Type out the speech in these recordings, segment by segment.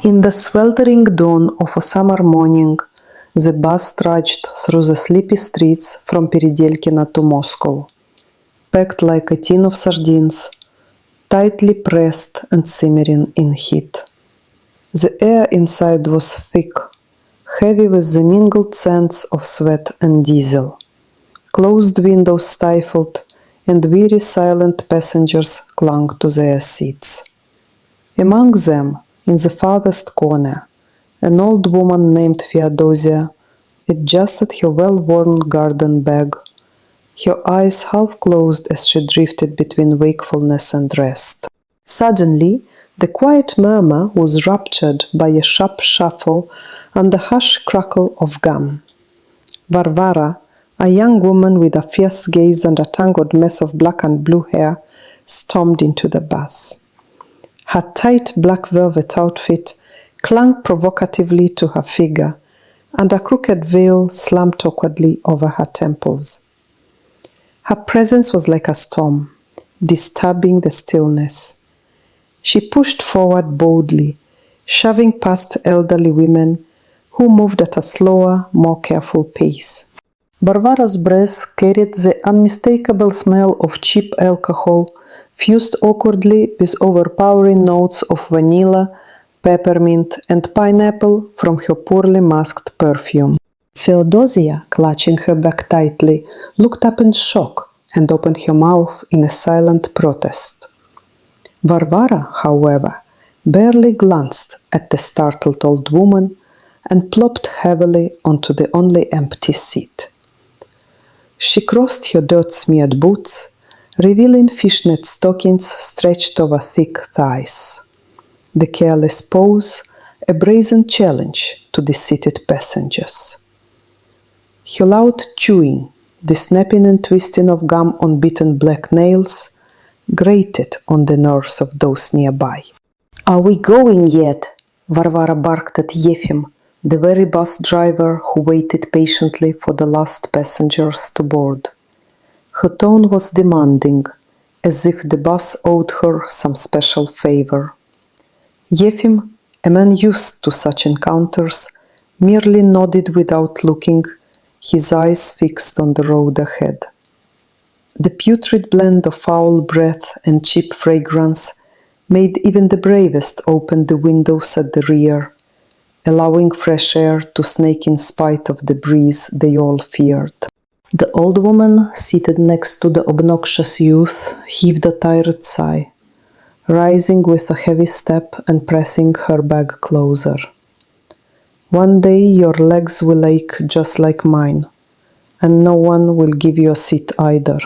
In the sweltering dawn of a summer morning, the bus trudged through the sleepy streets from Peredelkina to Moscow, packed like a tin of sardines, tightly pressed and simmering in heat. The air inside was thick, heavy with the mingled scents of sweat and diesel. Closed windows stifled, and weary silent passengers clung to their seats. Among them, in the farthest corner, an old woman named Feodosia adjusted her well-worn garden bag, her eyes half closed as she drifted between wakefulness and rest. Suddenly, the quiet murmur was ruptured by a sharp shuffle and the harsh crackle of gum. Varvara, a young woman with a fierce gaze and a tangled mess of black and blue hair, stormed into the bus. Her tight black velvet outfit clung provocatively to her figure, and a crooked veil slumped awkwardly over her temples. Her presence was like a storm, disturbing the stillness. She pushed forward boldly, shoving past elderly women who moved at a slower, more careful pace. Varvara's breath carried the unmistakable smell of cheap alcohol, fused awkwardly with overpowering notes of vanilla, peppermint, and pineapple from her poorly masked perfume. Feodosia, clutching her bag tightly, looked up in shock and opened her mouth in a silent protest. Varvara, however, barely glanced at the startled old woman and plopped heavily onto the only empty seat. She crossed her dirt-smeared boots, revealing fishnet stockings stretched over thick thighs. The careless pose, a brazen challenge to the seated passengers. Her loud chewing, the snapping and twisting of gum on beaten black nails, grated on the nerves of those nearby. "Are we going yet?" Varvara barked at Yefim, the very bus driver who waited patiently for the last passengers to board. Her tone was demanding, as if the bus owed her some special favor. Yefim, a man used to such encounters, merely nodded without looking, his eyes fixed on the road ahead. The putrid blend of foul breath and cheap fragrance made even the bravest open the windows at the rear, allowing fresh air to snake in spite of the breeze they all feared. The old woman, seated next to the obnoxious youth, heaved a tired sigh, rising with a heavy step and pressing her bag closer. "One day your legs will ache just like mine, and no one will give you a seat either,"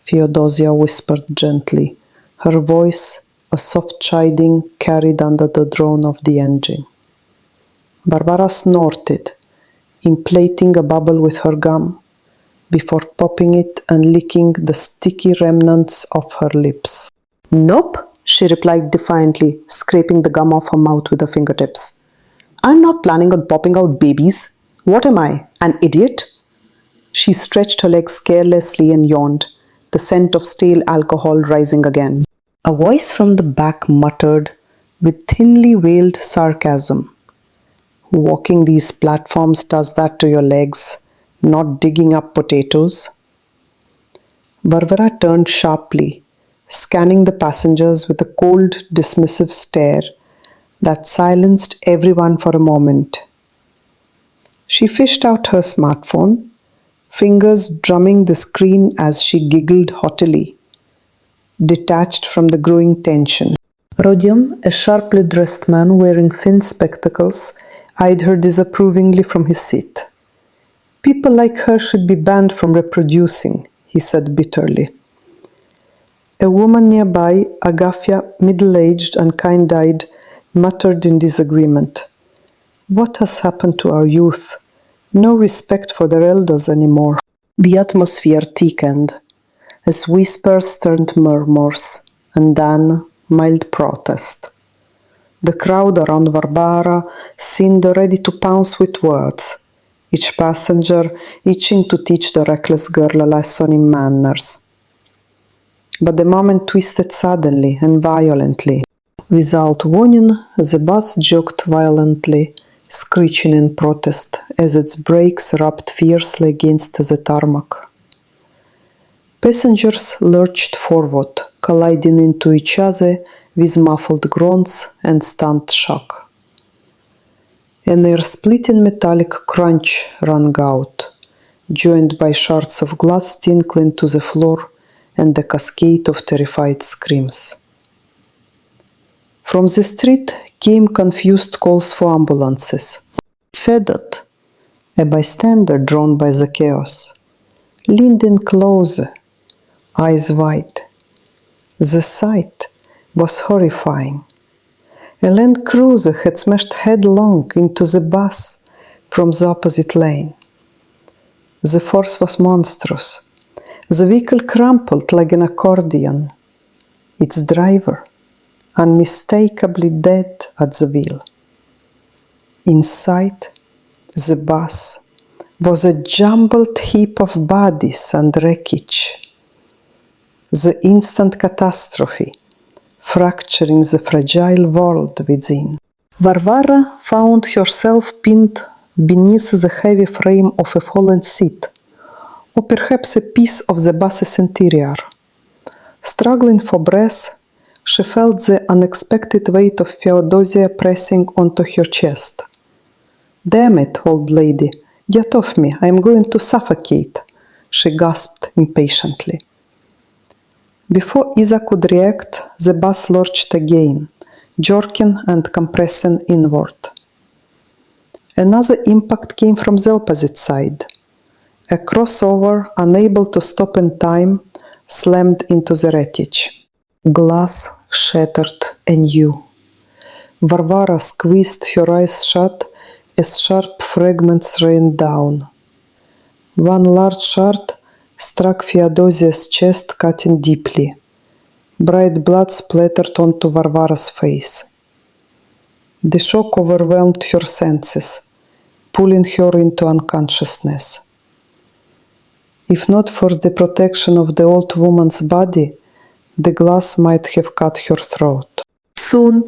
Feodosia whispered gently, her voice a soft chiding carried under the drone of the engine. Varvara snorted, inflating a bubble with her gum, before popping it and licking the sticky remnants of her lips. "Nope," she replied defiantly, scraping the gum off her mouth with her fingertips. "I'm not planning on popping out babies. What am I, an idiot?" She stretched her legs carelessly and yawned, the scent of stale alcohol rising again. A voice from the back muttered, with thinly veiled sarcasm, "Walking these platforms does that to your legs, not digging up potatoes." Varvara turned sharply, scanning the passengers with a cold, dismissive stare that silenced everyone for a moment. She fished out her smartphone, fingers drumming the screen as she giggled haughtily, detached from the growing tension. Rodion, a sharply dressed man wearing thin spectacles, eyed her disapprovingly from his seat. "People like her should be banned from reproducing," he said bitterly. A woman nearby, Agafya, middle-aged and kind-eyed, muttered in disagreement. "What has happened to our youth? No respect for their elders anymore." The atmosphere thickened, as whispers turned murmurs, and then mild protest. The crowd around Varvara seemed ready to pounce with words, each passenger itching to teach the reckless girl a lesson in manners. But the moment twisted suddenly and violently. Without warning, the bus jerked violently, screeching in protest as its brakes rubbed fiercely against the tarmac. Passengers lurched forward, colliding into each other with muffled groans and stunned shock. An air-splitting metallic crunch rang out, joined by shards of glass tinkling to the floor and a cascade of terrified screams. From the street came confused calls for ambulances. Fedot, a bystander drawn by the chaos, leaned in closer, eyes wide. The sight was horrifying. A Land Cruiser had smashed headlong into the bus from the opposite lane. The force was monstrous. The vehicle crumpled like an accordion. Its driver, unmistakably dead at the wheel. Inside the bus was a jumbled heap of bodies and wreckage. The instant catastrophe, fracturing the fragile world within. Varvara found herself pinned beneath the heavy frame of a fallen seat, or perhaps a piece of the bus's interior. Struggling for breath, she felt the unexpected weight of Feodosia pressing onto her chest. "Damn it, old lady, get off me, I am going to suffocate," she gasped impatiently. Before Isa could react, the bus lurched again, jerking and compressing inward. Another impact came from the opposite side. A crossover, unable to stop in time, slammed into the wreckage. Glass shattered anew. Varvara squeezed her eyes shut as sharp fragments rained down. One large shard struck Feodosia's chest, cutting deeply. Bright blood splattered onto Varvara's face. The shock overwhelmed her senses, pulling her into unconsciousness. If not for the protection of the old woman's body, the glass might have cut her throat. Soon,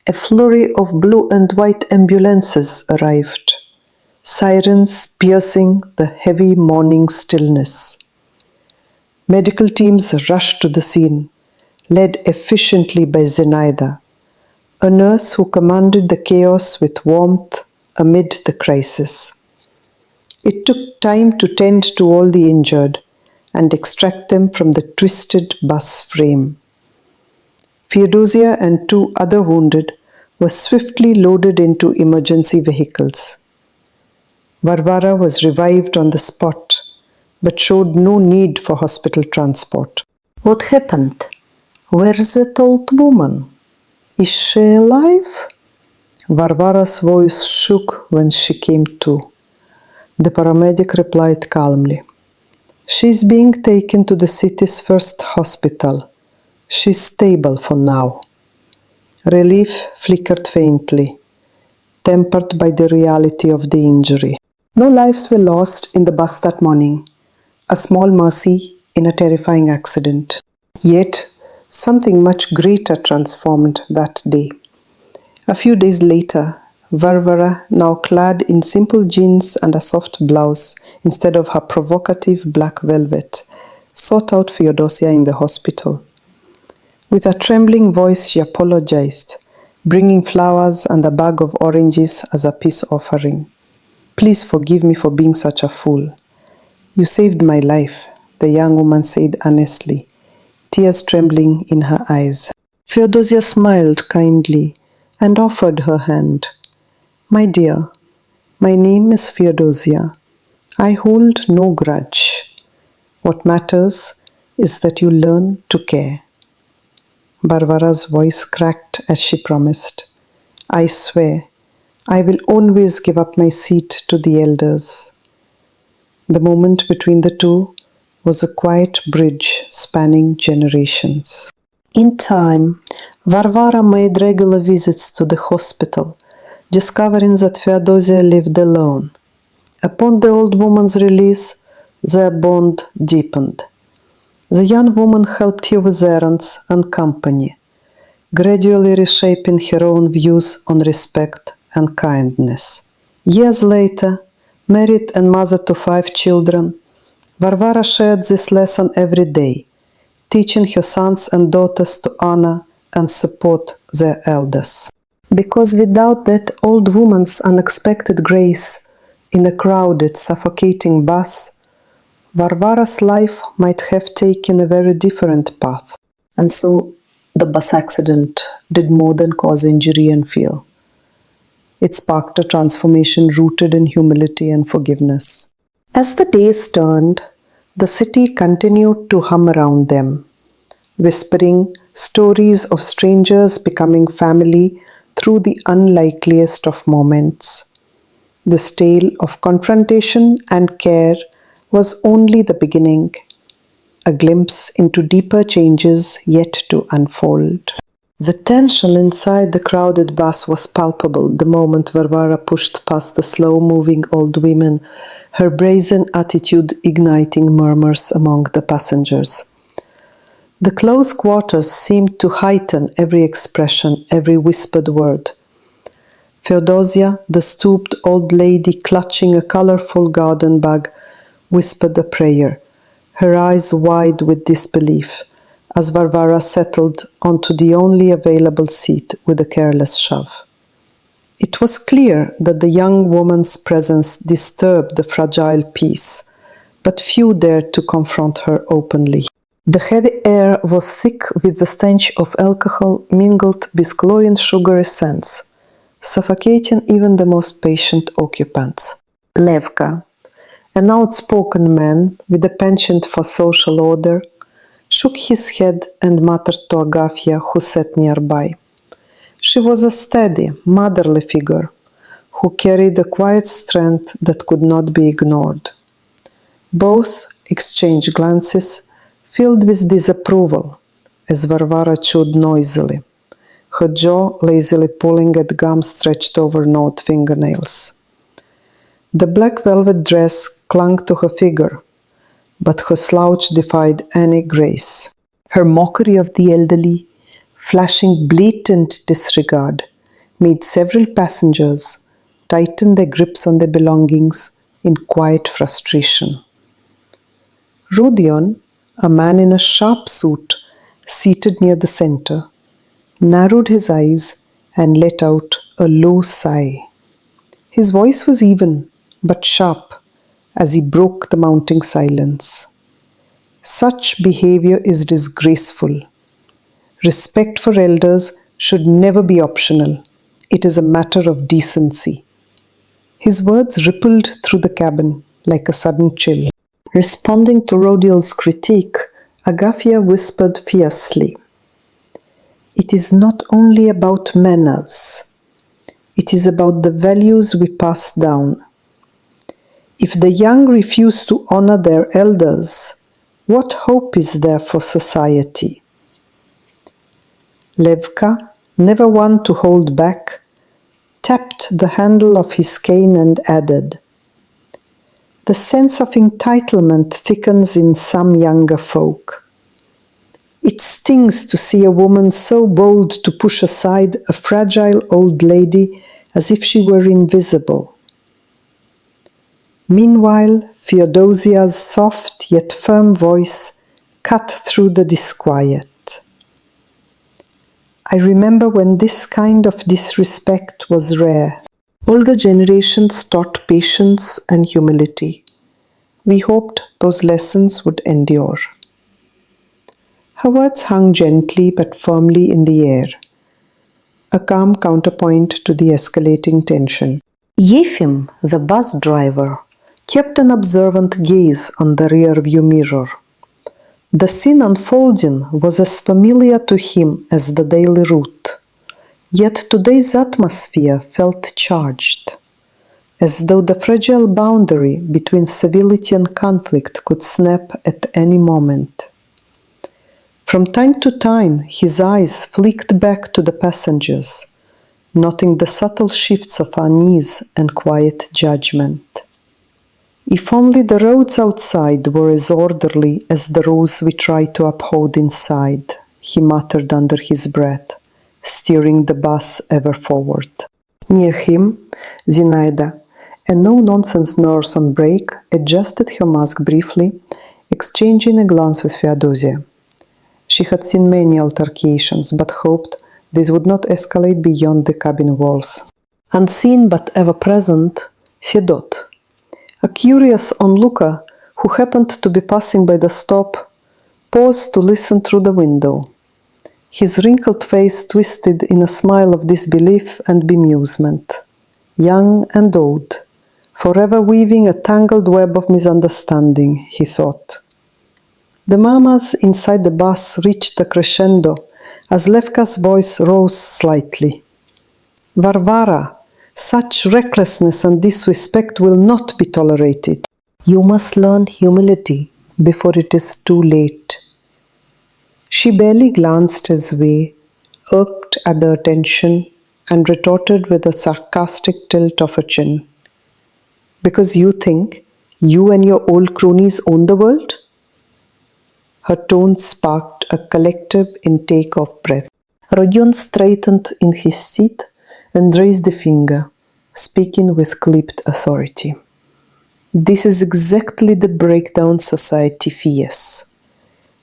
a flurry of blue and white ambulances arrived, sirens piercing the heavy morning stillness. Medical teams rushed to the scene, led efficiently by Zenaida, a nurse who commanded the chaos with warmth amid the crisis. It took time to tend to all the injured and extract them from the twisted bus frame. Feodosia and 2 other wounded were swiftly loaded into emergency vehicles. Varvara was revived on the spot, but showed no need for hospital transport. "What happened? Where's that old woman? Is she alive?" Varvara's voice shook when she came to. The paramedic replied calmly, "She's being taken to the city's first hospital. She's stable for now." Relief flickered faintly, tempered by the reality of the injury. No lives were lost in the bus that morning, a small mercy in a terrifying accident. Yet, something much greater transformed that day. A few days later, Varvara, now clad in simple jeans and a soft blouse instead of her provocative black velvet, sought out Feodosia in the hospital. With a trembling voice, she apologized, bringing flowers and a bag of oranges as a peace offering. "Please forgive me for being such a fool. You saved my life," the young woman said earnestly, tears trembling in her eyes. Feodosia smiled kindly and offered her hand. "My dear, my name is Feodosia. I hold no grudge. What matters is that you learn to care." Varvara's voice cracked as she promised, "I swear, I will always give up my seat to the elders." The moment between the two was a quiet bridge spanning generations. In time, Varvara made regular visits to the hospital, discovering that Feodosia lived alone. Upon the old woman's release, their bond deepened. The young woman helped her with errands and company, gradually reshaping her own views on respect and kindness. Years later, married and mother to 5 children, Varvara shared this lesson every day, teaching her sons and daughters to honor and support their elders. Because without that old woman's unexpected grace in a crowded, suffocating bus, Varvara's life might have taken a very different path. And so the bus accident did more than cause injury and fear. It sparked a transformation rooted in humility and forgiveness. As the days turned, the city continued to hum around them, whispering stories of strangers becoming family through the unlikeliest of moments. This tale of confrontation and care was only the beginning, a glimpse into deeper changes yet to unfold. The tension inside the crowded bus was palpable the moment Varvara pushed past the slow-moving old women, her brazen attitude igniting murmurs among the passengers. The close quarters seemed to heighten every expression, every whispered word. Feodosia, the stooped old lady clutching a colorful garden bag, whispered a prayer, her eyes wide with disbelief, as Varvara settled onto the only available seat with a careless shove. It was clear that the young woman's presence disturbed the fragile peace, but few dared to confront her openly. The heavy air was thick with the stench of alcohol mingled with cloying sugary scents, suffocating even the most patient occupants. Levka, an outspoken man with a penchant for social order, shook his head and muttered to Agafia, who sat nearby. She was a steady, motherly figure, who carried a quiet strength that could not be ignored. Both exchanged glances filled with disapproval, as Varvara chewed noisily, her jaw lazily pulling at gum stretched over gnawed fingernails. The black velvet dress clung to her figure, but her slouch defied any grace. Her mockery of the elderly, flashing blatant disregard, made several passengers tighten their grips on their belongings in quiet frustration. Rodion, a man in a sharp suit, seated near the center, narrowed his eyes and let out a low sigh. His voice was even, but sharp, as he broke the mounting silence. Such behavior is disgraceful. Respect for elders should never be optional. It is a matter of decency. His words rippled through the cabin like a sudden chill. Responding to Rodiel's critique, Agafia whispered fiercely, "It is not only about manners. It is about the values we pass down. If the young refuse to honor their elders, what hope is there for society?" Levka, never one to hold back, tapped the handle of his cane and added, "The sense of entitlement thickens in some younger folk. It stings to see a woman so bold to push aside a fragile old lady as if she were invisible." Meanwhile, Feodosia's soft yet firm voice cut through the disquiet. "I remember when this kind of disrespect was rare. Older generations taught patience and humility. We hoped those lessons would endure." Her words hung gently but firmly in the air, a calm counterpoint to the escalating tension. Yefim, the bus driver, kept an observant gaze on the rear-view mirror. The scene unfolding was as familiar to him as the daily route, yet today's atmosphere felt charged, as though the fragile boundary between civility and conflict could snap at any moment. From time to time, his eyes flicked back to the passengers, noting the subtle shifts of unease and quiet judgment. If only the roads outside were as orderly as the rules we try to uphold inside, he muttered under his breath, steering the bus ever forward. Near him, Zinaida, a no-nonsense nurse on break, adjusted her mask briefly, exchanging a glance with Feodosia. She had seen many altercations, but hoped this would not escalate beyond the cabin walls. Unseen but ever present, Fedot, a curious onlooker who happened to be passing by the stop, paused to listen through the window. His wrinkled face twisted in a smile of disbelief and bemusement. Young and old, forever weaving a tangled web of misunderstanding, he thought. The murmurs inside the bus reached a crescendo as Levka's voice rose slightly. Varvara, such recklessness and disrespect will not be tolerated. You must learn humility before it is too late. She barely glanced his way, irked at the attention, and retorted with a sarcastic tilt of her chin. Because you think you and your old cronies own the world? Her tone sparked a collective intake of breath. Rodion straightened in his seat and raised a finger, speaking with clipped authority. This is exactly the breakdown society fears.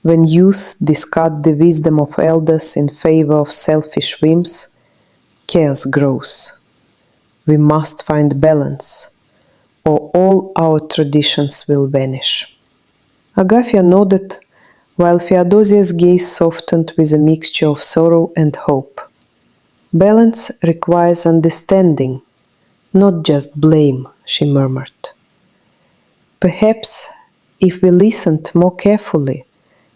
When youth discard the wisdom of elders in favor of selfish whims, chaos grows. We must find balance, or all our traditions will vanish. Agafia nodded, while Feodosia's gaze softened with a mixture of sorrow and hope. Balance requires understanding, not just blame, she murmured. Perhaps, if we listened more carefully,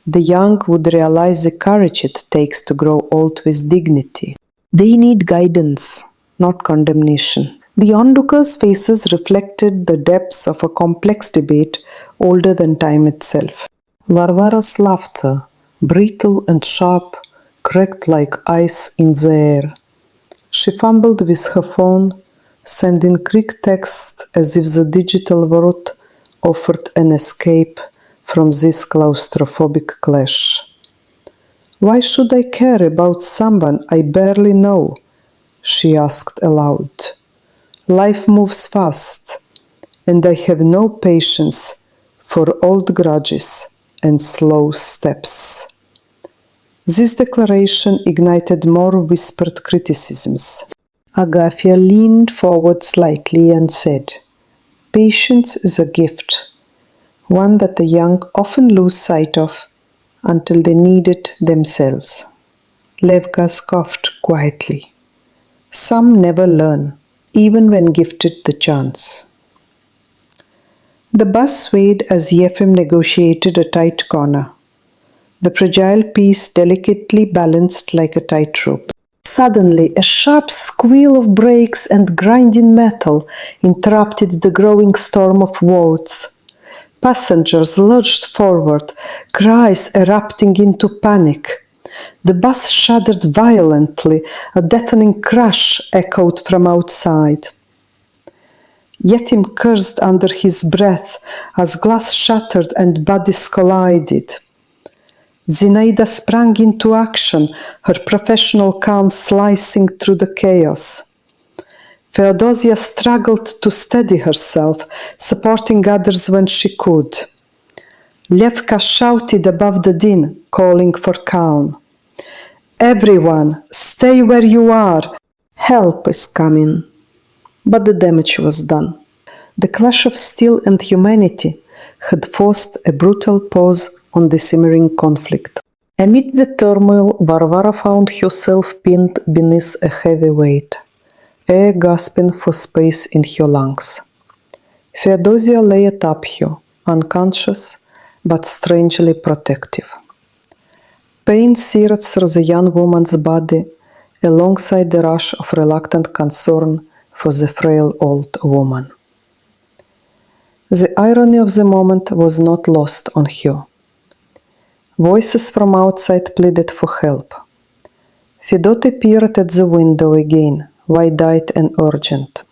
the young would realize the courage it takes to grow old with dignity. They need guidance, not condemnation. The onlookers' faces reflected the depths of a complex debate older than time itself. Varvara's laughter, brittle and sharp, cracked like ice in the air. She fumbled with her phone, sending quick texts as if the digital world offered an escape from this claustrophobic clash. Why should I care about someone I barely know? She asked aloud. Life moves fast, and I have no patience for old grudges and slow steps. This declaration ignited more whispered criticisms. Agafia leaned forward slightly and said, Patience is a gift, one that the young often lose sight of until they need it themselves. Levka scoffed quietly. Some never learn, even when gifted the chance. The bus swayed as Yefim negotiated a tight corner. The fragile piece delicately balanced like a tightrope. Suddenly, a sharp squeal of brakes and grinding metal interrupted the growing storm of words. Passengers lurched forward, cries erupting into panic. The bus shuddered violently, a deafening crash echoed from outside. Yetim cursed under his breath as glass shattered and bodies collided. Zinaida sprang into action, her professional calm slicing through the chaos. Feodosia struggled to steady herself, supporting others when she could. Levka shouted above the din, calling for calm. Everyone, stay where you are. Help is coming. But the damage was done. The clash of steel and humanity had forced a brutal pause on the simmering conflict. Amid the turmoil, Varvara found herself pinned beneath a heavy weight, air gasping for space in her lungs. Feodosia lay atop her, unconscious but strangely protective. Pain seared through the young woman's body alongside the rush of reluctant concern for the frail old woman. The irony of the moment was not lost on her. Voices from outside pleaded for help. Fedot appeared at the window again, wide-eyed and urgent.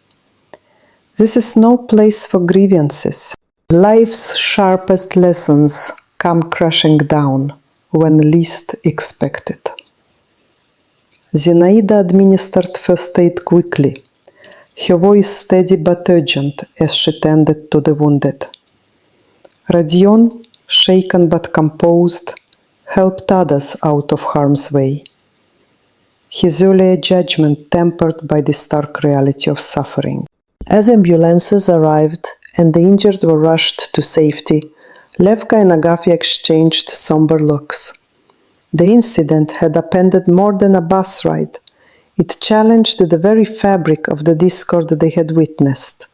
This is no place for grievances. Life's sharpest lessons come crashing down when least expected. Zinaida administered first aid quickly. Her voice steady but urgent as she tended to the wounded. Rodion, shaken but composed, helped others out of harm's way. His earlier judgment tempered by the stark reality of suffering. As ambulances arrived and the injured were rushed to safety, Levka and Agafia exchanged somber looks. The incident had upended more than a bus ride. It challenged the very fabric of the discord they had witnessed.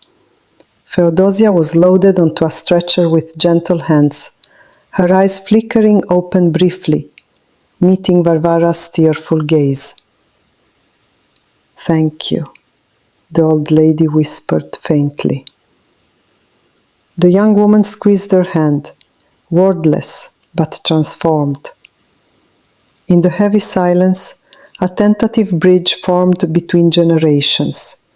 Feodosia was loaded onto a stretcher with gentle hands, her eyes flickering open briefly, meeting Varvara's tearful gaze. "Thank you," the old lady whispered faintly. The young woman squeezed her hand, wordless but transformed. In the heavy silence, a tentative bridge formed between generations,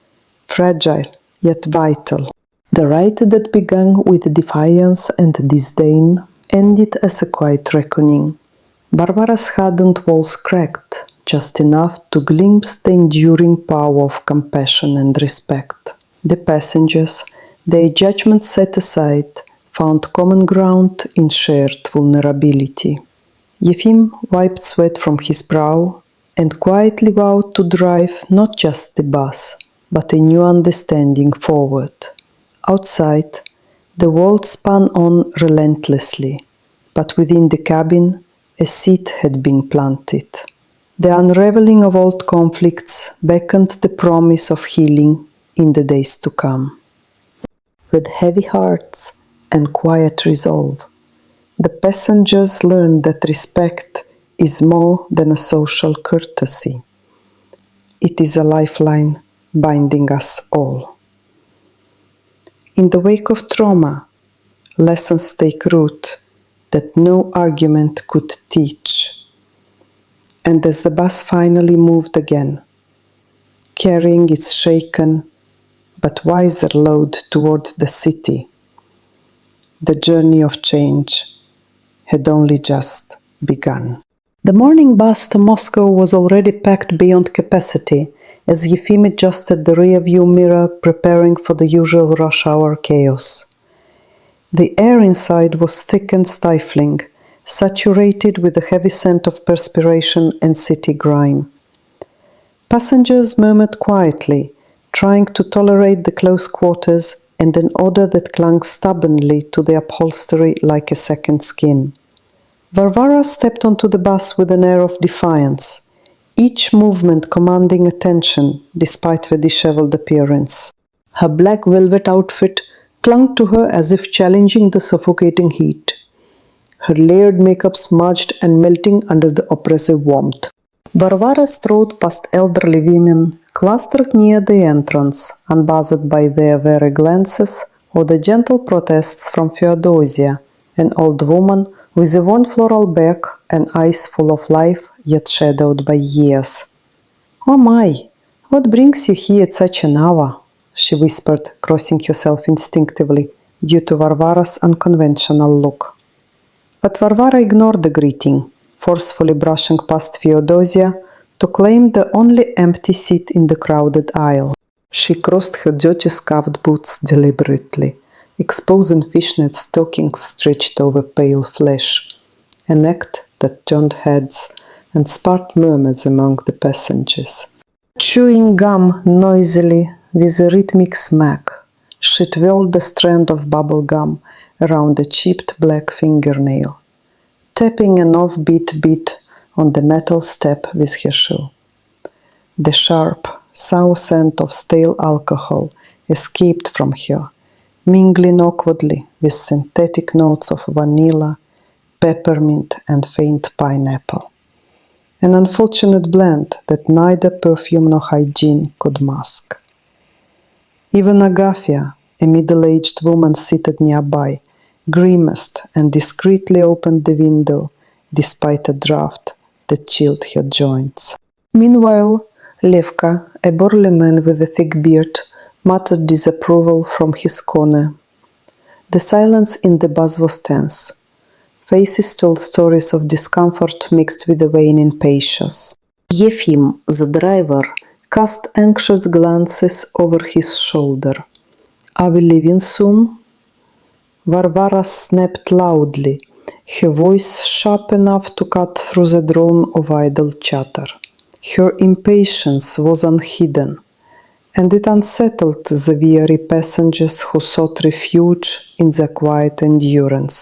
fragile yet vital. The rite that began with defiance and disdain ended as a quiet reckoning. Varvara's hardened walls cracked, just enough to glimpse the enduring power of compassion and respect. The passengers, their judgments set aside, found common ground in shared vulnerability. Yefim wiped sweat from his brow and quietly vowed to drive not just the bus, but a new understanding forward. Outside, the world spun on relentlessly, but within the cabin, a seed had been planted. The unraveling of old conflicts beckoned the promise of healing in the days to come. With heavy hearts and quiet resolve, the passengers learned that respect is more than a social courtesy. It is a lifeline binding us all. In the wake of trauma, lessons take root that no argument could teach. And as the bus finally moved again, carrying its shaken but wiser load toward the city, the journey of change had only just begun. The morning bus to Moscow was already packed beyond capacity as Yefim adjusted the rear-view mirror, preparing for the usual rush hour chaos. The air inside was thick and stifling, saturated with the heavy scent of perspiration and city grime. Passengers murmured quietly, trying to tolerate the close quarters and an odor that clung stubbornly to the upholstery like a second skin. Varvara stepped onto the bus with an air of defiance, each movement commanding attention despite her disheveled appearance. Her black velvet outfit clung to her as if challenging the suffocating heat, her layered makeup smudged and melting under the oppressive warmth. Varvara strode past elderly women clustered near the entrance, unbothered by their wary glances or the gentle protests from Feodosia, an old woman with a worn floral bag and eyes full of life yet shadowed by years. "Oh my, what brings you here at such an hour?" she whispered, crossing herself instinctively due to Varvara's unconventional look. But Varvara ignored the greeting, forcefully brushing past Feodosia to claim the only empty seat in the crowded aisle. She crossed her dirty scuffed boots deliberately, exposing fishnet stockings stretched over pale flesh, an act that turned heads and sparked murmurs among the passengers. Chewing gum noisily with a rhythmic smack, she twirled a strand of bubble gum around a chipped black fingernail, tapping an offbeat beat on the metal step with her shoe. The sharp, sour scent of stale alcohol escaped from her, mingling awkwardly with synthetic notes of vanilla, peppermint, and faint pineapple. An unfortunate blend that neither perfume nor hygiene could mask. Even Agafia, a middle-aged woman seated nearby, grimaced and discreetly opened the window, despite a draft that chilled her joints. Meanwhile, Levka, a burly man with a thick beard, muttered disapproval from his corner. The silence in the bus was tense. Faces told stories of discomfort mixed with a vain impatience. Yefim, the driver, cast anxious glances over his shoulder. "Are we leaving soon?" Varvara snapped loudly, her voice sharp enough to cut through the drone of idle chatter. Her impatience was unhidden, and it unsettled the weary passengers who sought refuge in their quiet endurance.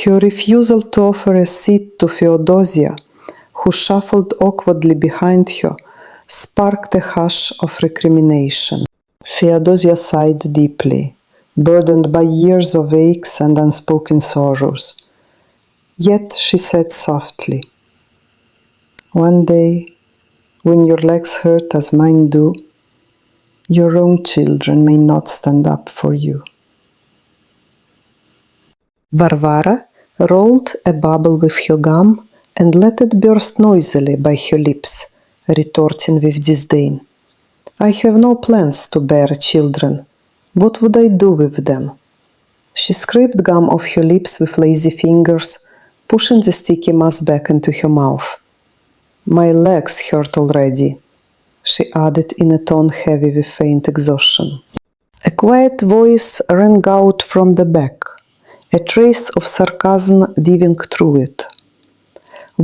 Her refusal to offer a seat to Feodosia, who shuffled awkwardly behind her, sparked a hush of recrimination. Feodosia sighed deeply, burdened by years of aches and unspoken sorrows. Yet she said softly, "One day, when your legs hurt as mine do, your own children may not stand up for you." Varvara rolled a bubble with her gum and let it burst noisily by her lips, retorting with disdain. "I have no plans to bear children. What would I do with them?" She scraped gum off her lips with lazy fingers, pushing the sticky mass back into her mouth. "My legs hurt already," she added in a tone heavy with faint exhaustion. A quiet voice rang out from the back, a trace of sarcasm weaving through it.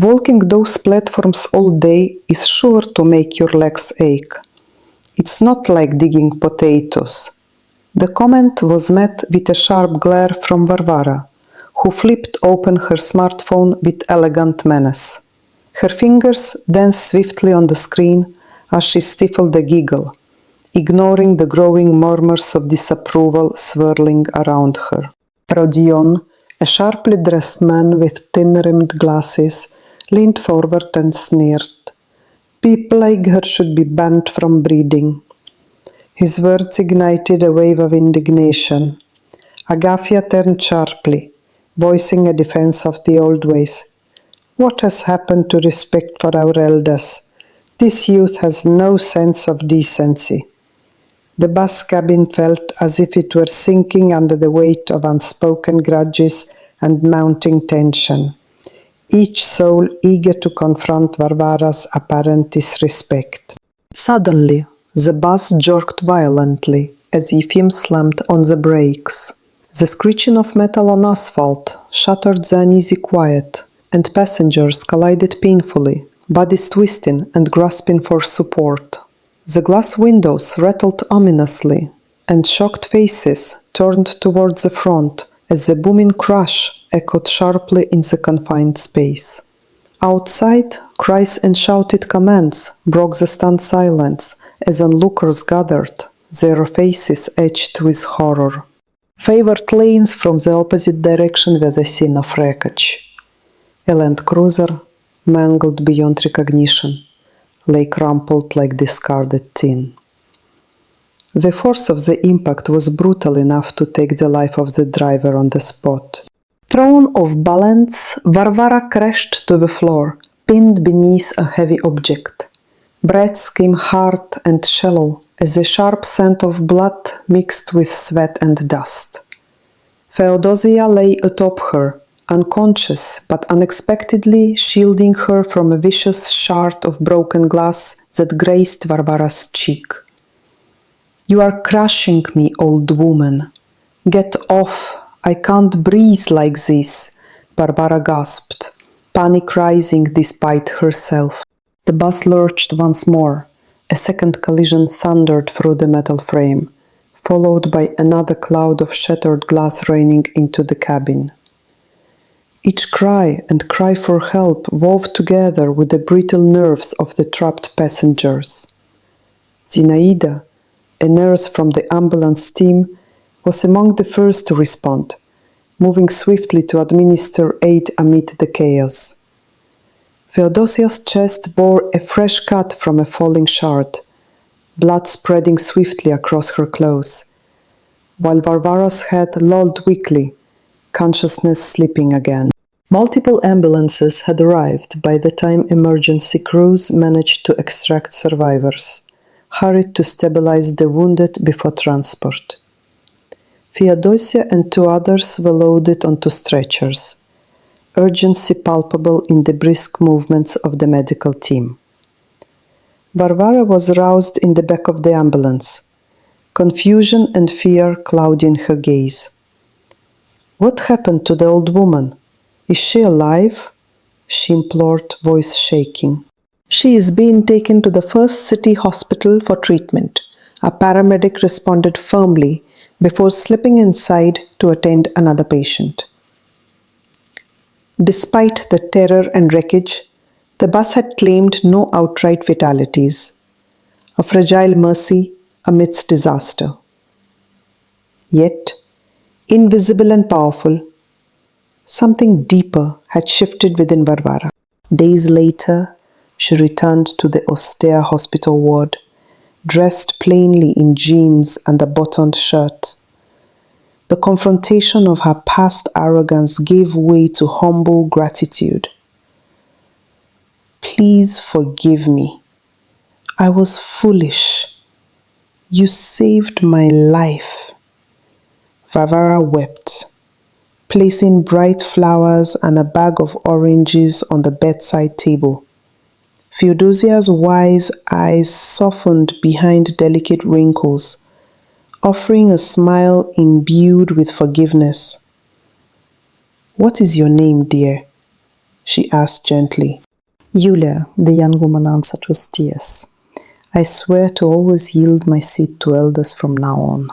"Walking those platforms all day is sure to make your legs ache. It's not like digging potatoes." The comment was met with a sharp glare from Varvara, who flipped open her smartphone with elegant menace. Her fingers danced swiftly on the screen as she stifled a giggle, ignoring the growing murmurs of disapproval swirling around her. Rodion, a sharply dressed man with thin-rimmed glasses, leaned forward and sneered. "People like her should be banned from breeding." His words ignited a wave of indignation. Agafia turned sharply, voicing a defense of the old ways. "What has happened to respect for our elders? This youth has no sense of decency." The bus cabin felt as if it were sinking under the weight of unspoken grudges and mounting tension, each soul eager to confront Varvara's apparent disrespect. Suddenly, the bus jerked violently as Yefim slammed on the brakes. The screeching of metal on asphalt shattered the uneasy quiet, and passengers collided painfully, bodies twisting and grasping for support. The glass windows rattled ominously, and shocked faces turned towards the front as the booming crash echoed sharply in the confined space. Outside, cries and shouted commands broke the stunned silence as onlookers gathered, their faces etched with horror. Favored lanes from the opposite direction were the scene of wreckage. A Land Cruiser, mangled beyond recognition, lay crumpled like discarded tin. The force of the impact was brutal enough to take the life of the driver on the spot. Thrown off balance, Varvara crashed to the floor, pinned beneath a heavy object. Breaths came hard and shallow as the sharp scent of blood mixed with sweat and dust. Feodosia lay atop her, unconscious but unexpectedly shielding her from a vicious shard of broken glass that grazed Varvara's cheek. "You are crushing me, old woman. Get off. I can't breathe like this," Varvara gasped, panic rising despite herself. The bus lurched once more. A second collision thundered through the metal frame, followed by another cloud of shattered glass raining into the cabin. Each cry and cry for help wove together with the brittle nerves of the trapped passengers. Zinaida, a nurse from the ambulance team, was among the first to respond, moving swiftly to administer aid amid the chaos. Feodosia's chest bore a fresh cut from a falling shard, blood spreading swiftly across her clothes, while Varvara's head lolled weakly, consciousness slipping again. Multiple ambulances had arrived by the time emergency crews managed to extract survivors, hurried to stabilize the wounded before transport. Feodosia and two others were loaded onto stretchers, urgency palpable in the brisk movements of the medical team. Varvara was roused in the back of the ambulance, confusion and fear clouding her gaze. "What happened to the old woman? Is she alive?" she implored, voice shaking. "She is being taken to the first city hospital for treatment," a paramedic responded firmly before slipping inside to attend another patient. Despite the terror and wreckage, the bus had claimed no outright fatalities, a fragile mercy amidst disaster. Yet, invisible and powerful, something deeper had shifted within Varvara. Days later, she returned to the austere hospital ward, dressed plainly in jeans and a buttoned shirt. The confrontation of her past arrogance gave way to humble gratitude. "Please forgive me. I was foolish. You saved my life." Varvara wept, placing bright flowers and a bag of oranges on the bedside table. Feodosia's wise eyes softened behind delicate wrinkles, offering a smile imbued with forgiveness. "What is your name, dear?" she asked gently. "Yulia," the young woman answered with tears. "I swear to always yield my seat to elders from now on."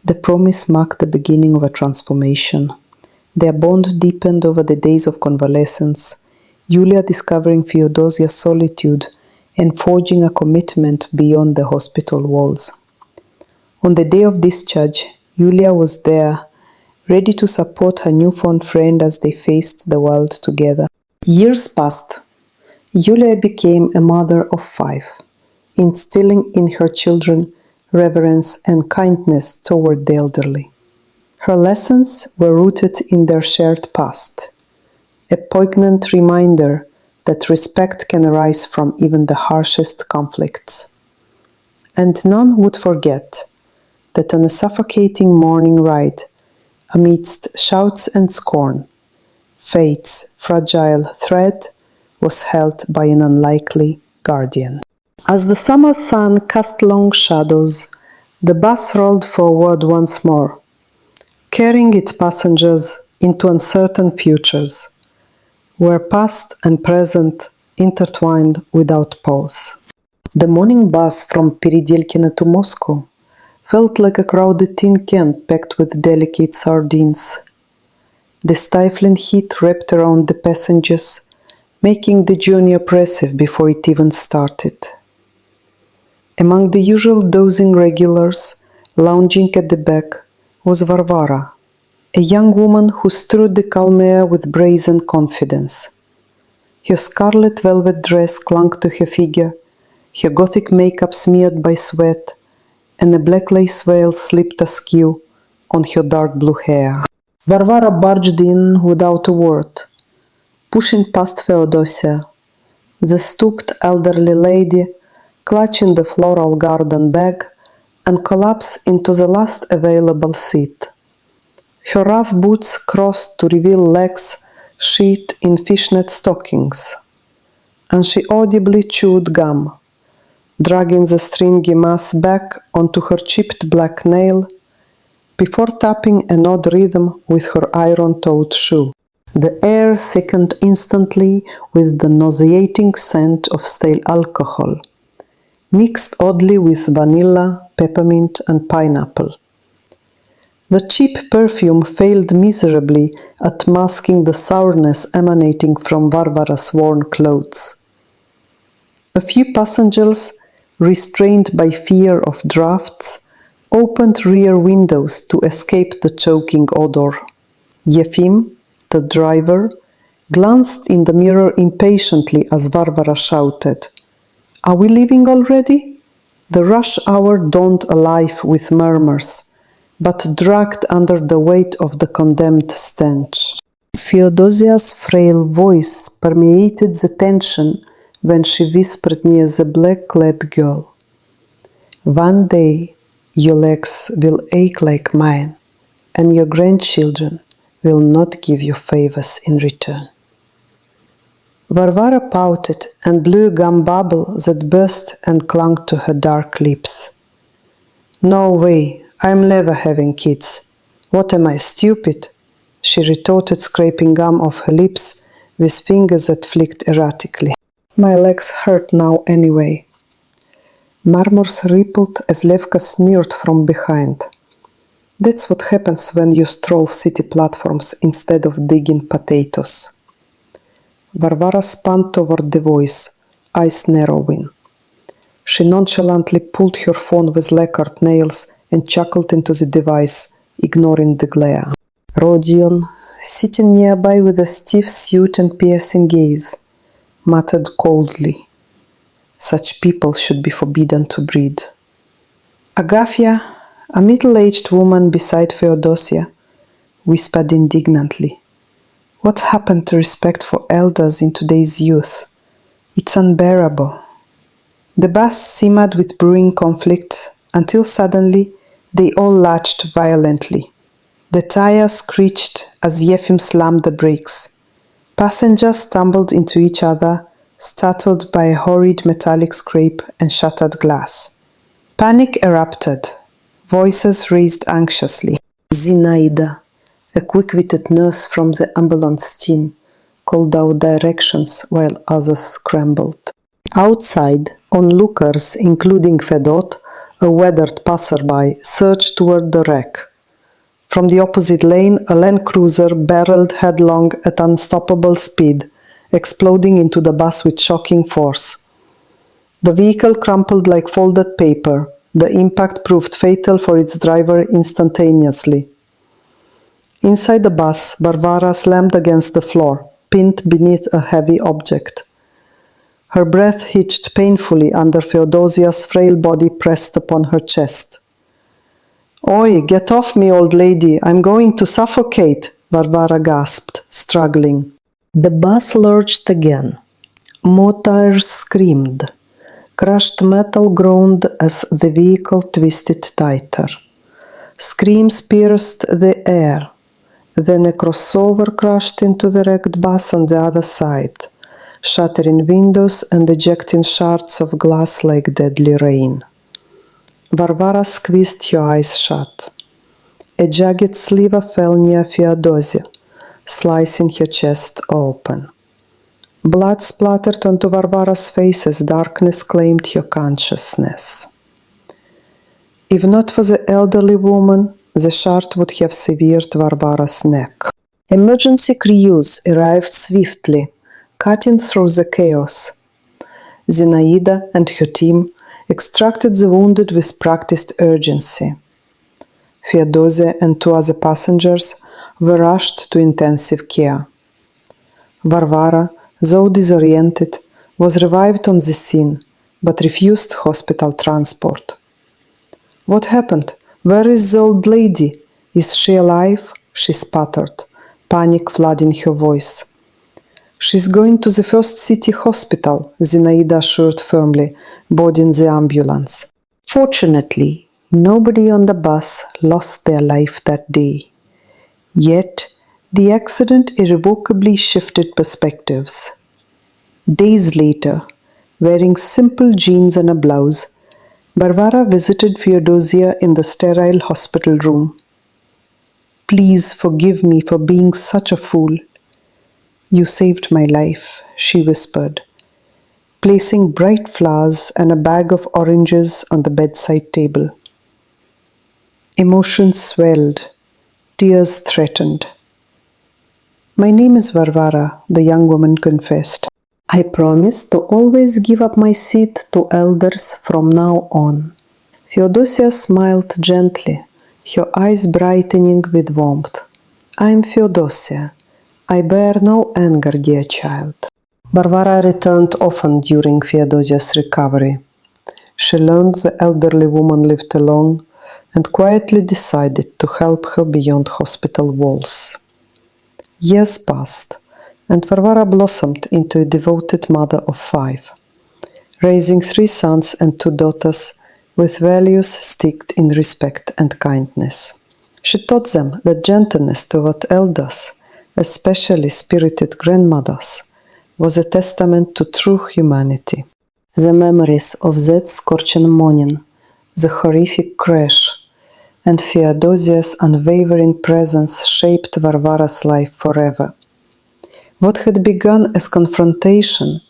The promise marked the beginning of a transformation. Their bond deepened over the days of convalescence, Yulia discovering Feodosia's solitude and forging a commitment beyond the hospital walls. On the day of discharge, Yulia was there, ready to support her newfound friend as they faced the world together. Years passed. Yulia became a mother of 5, instilling in her children reverence and kindness toward the elderly. Her lessons were rooted in their shared past, a poignant reminder that respect can arise from even the harshest conflicts. And none would forget that on a suffocating morning ride, amidst shouts and scorn, fate's fragile thread was held by an unlikely guardian. As the summer sun cast long shadows, the bus rolled forward once more, carrying its passengers into uncertain futures, where past and present intertwined without pause. The morning bus from Peredelkino to Moscow felt like a crowded tin can packed with delicate sardines. The stifling heat wrapped around the passengers, making the journey oppressive before it even started. Among the usual dozing regulars lounging at the back was Varvara, a young woman who strode the calm air with brazen confidence. Her scarlet velvet dress clung to her figure, her gothic makeup smeared by sweat, and a black lace veil slipped askew on her dark blue hair. Varvara barged in without a word, pushing past Feodosia, the stooped elderly lady clutching the floral garden bag and collapsed into the last available seat. Her rough boots crossed to reveal legs sheathed in fishnet stockings, and she audibly chewed gum, dragging the stringy mass back onto her chipped black nail before tapping an odd rhythm with her iron-toed shoe. The air thickened instantly with the nauseating scent of stale alcohol, mixed oddly with vanilla, peppermint, and pineapple. The cheap perfume failed miserably at masking the sourness emanating from Varvara's worn clothes. A few passengers, restrained by fear of drafts, opened rear windows to escape the choking odor. Yefim, the driver, glanced in the mirror impatiently as Varvara shouted, "Are we leaving already?" The rush hour dawned alive with murmurs, but dragged under the weight of the condemned stench. Feodosia's frail voice permeated the tension when she whispered near the black-clad girl, "One day your legs will ache like mine, and your grandchildren will not give you favors in return." Varvara pouted and blew a gum bubble that burst and clung to her dark lips. "No way, I'm never having kids. What am I, stupid?" she retorted, scraping gum off her lips with fingers that flicked erratically. "My legs hurt now anyway." Murmurs rippled as Levka sneered from behind. That's what happens when you stroll city platforms instead of digging potatoes. Varvara spun toward the voice, eyes narrowing. She nonchalantly pulled her phone with lacquered nails and chuckled into the device, ignoring the glare. Rodion, sitting nearby with a stiff suit and piercing gaze, muttered coldly, "Such people should be forbidden to breed." Agafia, a middle-aged woman beside Feodosia, whispered indignantly, "What happened to respect for elders in today's youth? It's unbearable." The bus simmered with brewing conflicts until suddenly they all lurched violently. The tires screeched as Yefim slammed the brakes. Passengers stumbled into each other, startled by a horrid metallic scrape and shattered glass. Panic erupted. Voices raised anxiously. Zinaida, a quick-witted nurse from the ambulance team, called out directions while others scrambled. Outside, onlookers, including Fedot, a weathered passerby, surged toward the wreck. From the opposite lane, a Land Cruiser barreled headlong at unstoppable speed, exploding into the bus with shocking force. The vehicle crumpled like folded paper. The impact proved fatal for its driver instantaneously. Inside the bus, Varvara slammed against the floor, pinned beneath a heavy object. Her breath hitched painfully under Feodosia's frail body pressed upon her chest. "Oi, get off me, old lady, I'm going to suffocate," Varvara gasped, struggling. The bus lurched again. Motors screamed. Crushed metal groaned as the vehicle twisted tighter. Screams pierced the air. Then a crossover crashed into the wrecked bus on the other side, shattering windows and ejecting shards of glass like deadly rain. Varvara squeezed her eyes shut. A jagged sliver fell near Feodosia, slicing her chest open. Blood splattered onto Varvara's face as darkness claimed her consciousness. If not for the elderly woman, the shard would have severed Varvara's neck. Emergency crews arrived swiftly, cutting through the chaos. Zinaida and her team extracted the wounded with practiced urgency. Feodosia and 2 other passengers were rushed to intensive care. Varvara, though disoriented, was revived on the scene, but refused hospital transport. "What happened? Where is the old lady? Is she alive?" she sputtered, panic flooding her voice. "She's going to the first city hospital," Zinaida assured firmly, boarding the ambulance. Fortunately, nobody on the bus lost their life that day. Yet, the accident irrevocably shifted perspectives. Days later, wearing simple jeans and a blouse, Varvara visited Feodosia in the sterile hospital room. "Please forgive me for being such a fool. You saved my life," she whispered, placing bright flowers and a bag of oranges on the bedside table. Emotions swelled, tears threatened. "My name is Varvara," the young woman confessed. "I promise to always give up my seat to elders from now on." Feodosia smiled gently, her eyes brightening with warmth. "I'm Feodosia. I bear no anger, dear child." Varvara returned often during Feodosia's recovery. She learned the elderly woman lived alone and quietly decided to help her beyond hospital walls. Years passed, and Varvara blossomed into a devoted mother of 5, raising 3 sons and 2 daughters with values steeped in respect and kindness. She taught them that gentleness toward elders, especially spirited grandmothers, was a testament to true humanity. The memories of that scorching morning, the horrific crash, and Feodosia's unwavering presence shaped Varvara's life forever. What had begun as confrontation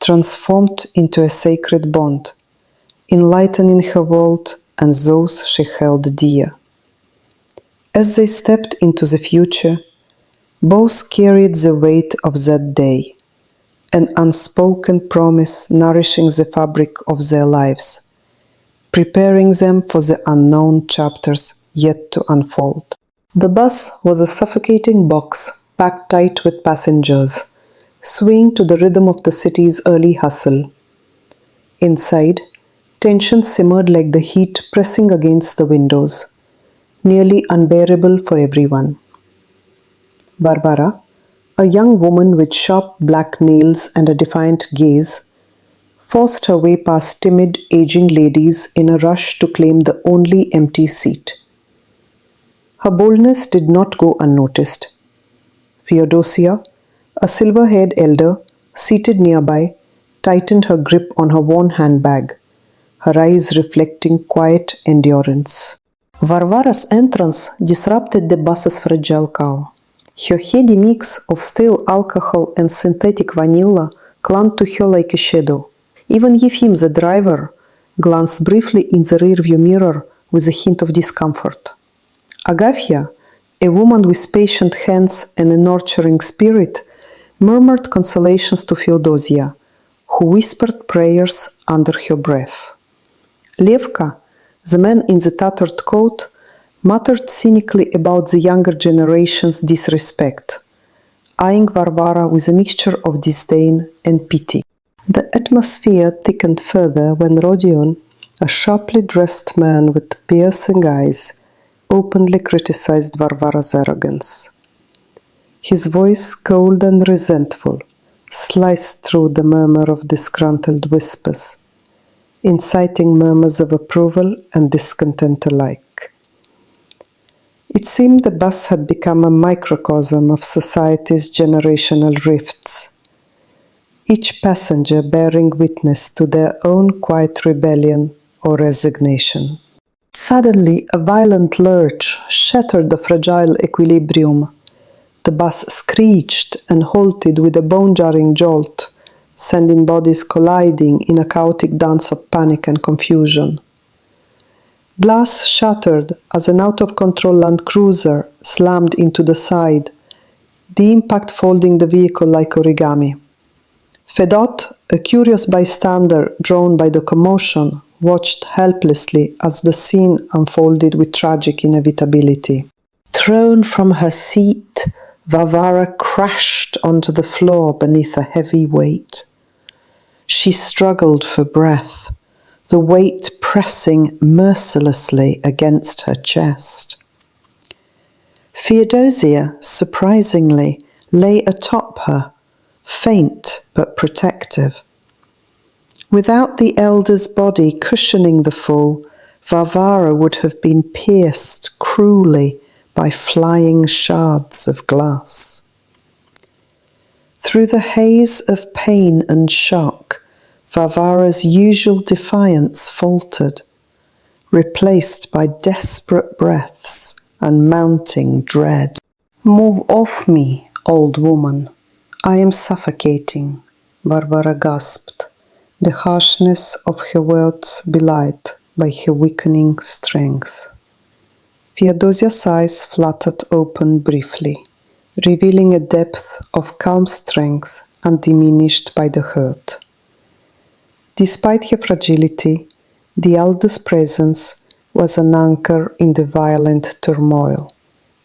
transformed into a sacred bond, enlightening her world and those she held dear. As they stepped into the future, both carried the weight of that day, an unspoken promise nourishing the fabric of their lives, preparing them for the unknown chapters yet to unfold. The bus was a suffocating box packed tight with passengers, swaying to the rhythm of the city's early hustle. Inside, tension simmered like the heat pressing against the windows, nearly unbearable for everyone. Varvara, a young woman with sharp black nails and a defiant gaze, forced her way past timid, aging ladies in a rush to claim the only empty seat. Her boldness did not go unnoticed. Feodosia, a silver-haired elder, seated nearby, tightened her grip on her worn handbag, her eyes reflecting quiet endurance. Varvara's entrance disrupted the bus's fragile calm. Her heady mix of stale alcohol and synthetic vanilla clung to her like a shadow. Even Yefim, the driver, glanced briefly in the rearview mirror with a hint of discomfort. Agafia, a woman with patient hands and a nurturing spirit, murmured consolations to Feodosia, who whispered prayers under her breath. Levka, the man in the tattered coat, muttered cynically about the younger generation's disrespect, eyeing Varvara with a mixture of disdain and pity. The atmosphere thickened further when Rodion, a sharply dressed man with piercing eyes, openly criticized Varvara's arrogance. His voice, cold and resentful, sliced through the murmur of disgruntled whispers, inciting murmurs of approval and discontent alike. It seemed the bus had become a microcosm of society's generational rifts, each passenger bearing witness to their own quiet rebellion or resignation. Suddenly, a violent lurch shattered the fragile equilibrium. The bus screeched and halted with a bone-jarring jolt, sending bodies colliding in a chaotic dance of panic and confusion. Glass shattered as an out-of-control Land Cruiser slammed into the side, the impact folding the vehicle like origami. Fedot, a curious bystander drawn by the commotion, watched helplessly as the scene unfolded with tragic inevitability. Thrown from her seat, Varvara crashed onto the floor beneath a heavy weight. She struggled for breath, the weight pressing mercilessly against her chest. Feodosia, surprisingly, lay atop her, faint but protective. Without the elder's body cushioning the fall, Varvara would have been pierced cruelly by flying shards of glass. Through the haze of pain and shock, Varvara's usual defiance faltered, replaced by desperate breaths and mounting dread. "Move off me, old woman. I am suffocating," Varvara gasped, the harshness of her words belied by her weakening strength. Feodosia's eyes fluttered open briefly, revealing a depth of calm strength undiminished by the hurt. Despite her fragility, the elder's presence was an anchor in the violent turmoil,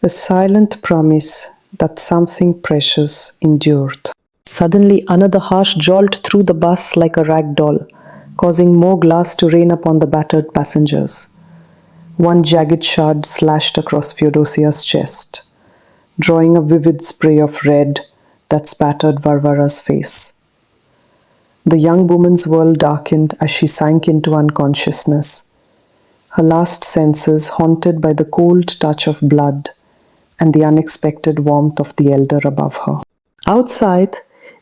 a silent promise that something precious endured. Suddenly, another harsh jolt threw the bus like a rag doll, causing more glass to rain upon the battered passengers. One jagged shard slashed across Feodosia's chest, drawing a vivid spray of red that spattered Varvara's face. The young woman's world darkened as she sank into unconsciousness, her last senses haunted by the cold touch of blood and the unexpected warmth of the elder above her. Outside,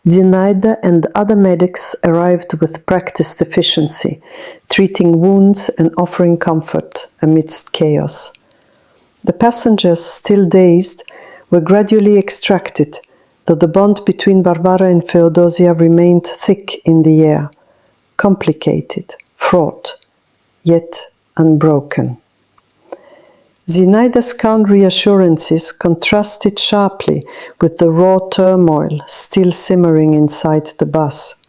Zinaida and other medics arrived with practiced efficiency, treating wounds and offering comfort amidst chaos. The passengers, still dazed, were gradually extracted, though the bond between Varvara and Feodosia remained thick in the air, complicated, fraught, yet unbroken. Zinaida's calm reassurances contrasted sharply with the raw turmoil still simmering inside the bus.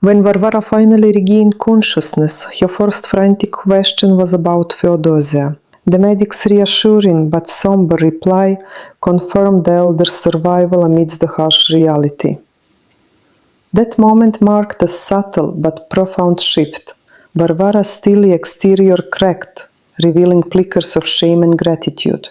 When Varvara finally regained consciousness, her first frantic question was about Feodosia. The medic's reassuring but somber reply confirmed the elder's survival amidst the harsh reality. That moment marked a subtle but profound shift. Varvara's steely exterior cracked, revealing flickers of shame and gratitude.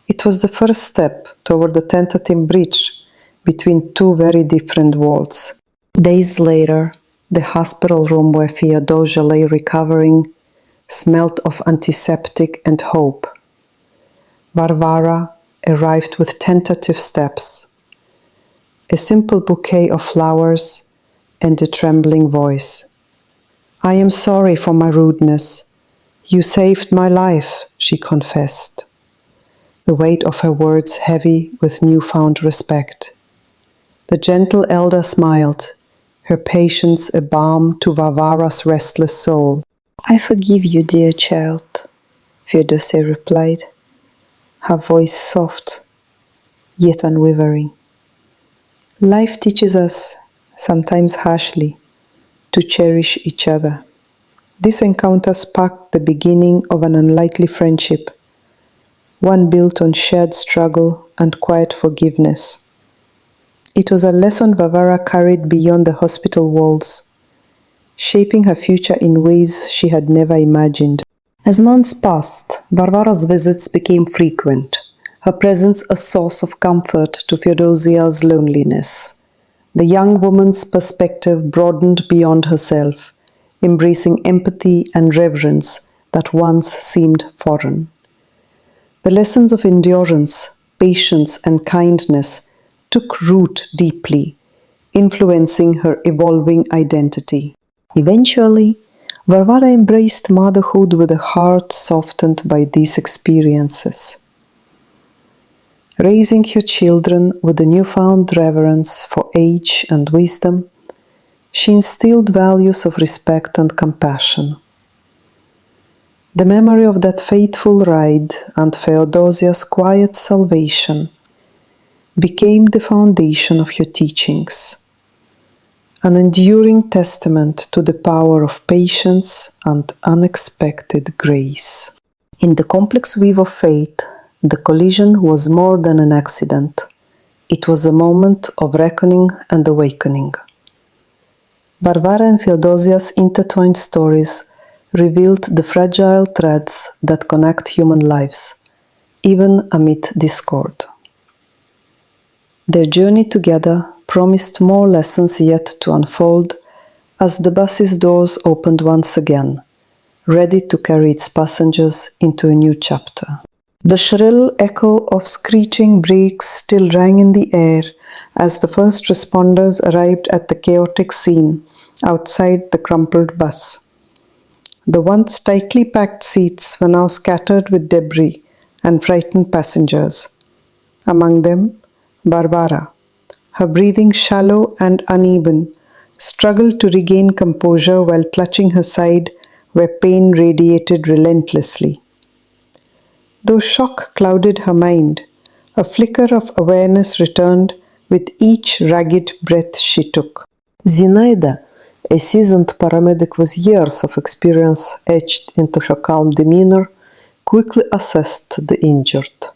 It was the first step toward the tentative bridge between two very different worlds. Days later, the hospital room where Feodosia lay recovering smelled of antiseptic and hope. Varvara arrived with tentative steps, a simple bouquet of flowers and a trembling voice. "I am sorry for my rudeness. You saved my life," she confessed, the weight of her words heavy with newfound respect. The gentle elder smiled, her patience a balm to Varvara's restless soul. "I forgive you, dear child," Feodosia replied, her voice soft, yet unwavering. "Life teaches us, sometimes harshly, to cherish each other. This encounter sparked the beginning of an unlikely friendship, one built on shared struggle and quiet forgiveness. It was a lesson Varvara carried beyond the hospital walls, shaping her future in ways she had never imagined. As months passed, Varvara's visits became frequent, her presence a source of comfort to Feodosia's loneliness. The young woman's perspective broadened beyond herself, embracing empathy and reverence that once seemed foreign. The lessons of endurance, patience, and kindness took root deeply, influencing her evolving identity. Eventually, Varvara embraced motherhood with a heart softened by these experiences. Raising her children with a newfound reverence for age and wisdom, she instilled values of respect and compassion. The memory of that fateful ride and Feodosia's quiet salvation became the foundation of her teachings, an enduring testament to the power of patience and unexpected grace. In the complex weave of fate, the collision was more than an accident. It was a moment of reckoning and awakening. Varvara and Feodosia's intertwined stories revealed the fragile threads that connect human lives, even amid discord. Their journey together promised more lessons yet to unfold as the bus's doors opened once again, ready to carry its passengers into a new chapter. The shrill echo of screeching brakes still rang in the air as the first responders arrived at the chaotic scene outside the crumpled bus. The once tightly packed seats were now scattered with debris and frightened passengers. Among them, Varvara, her breathing shallow and uneven, struggled to regain composure while clutching her side where pain radiated relentlessly. Though shock clouded her mind, a flicker of awareness returned with each ragged breath she took. Zinaida, a seasoned paramedic with years of experience etched into her calm demeanor, quickly assessed the injured.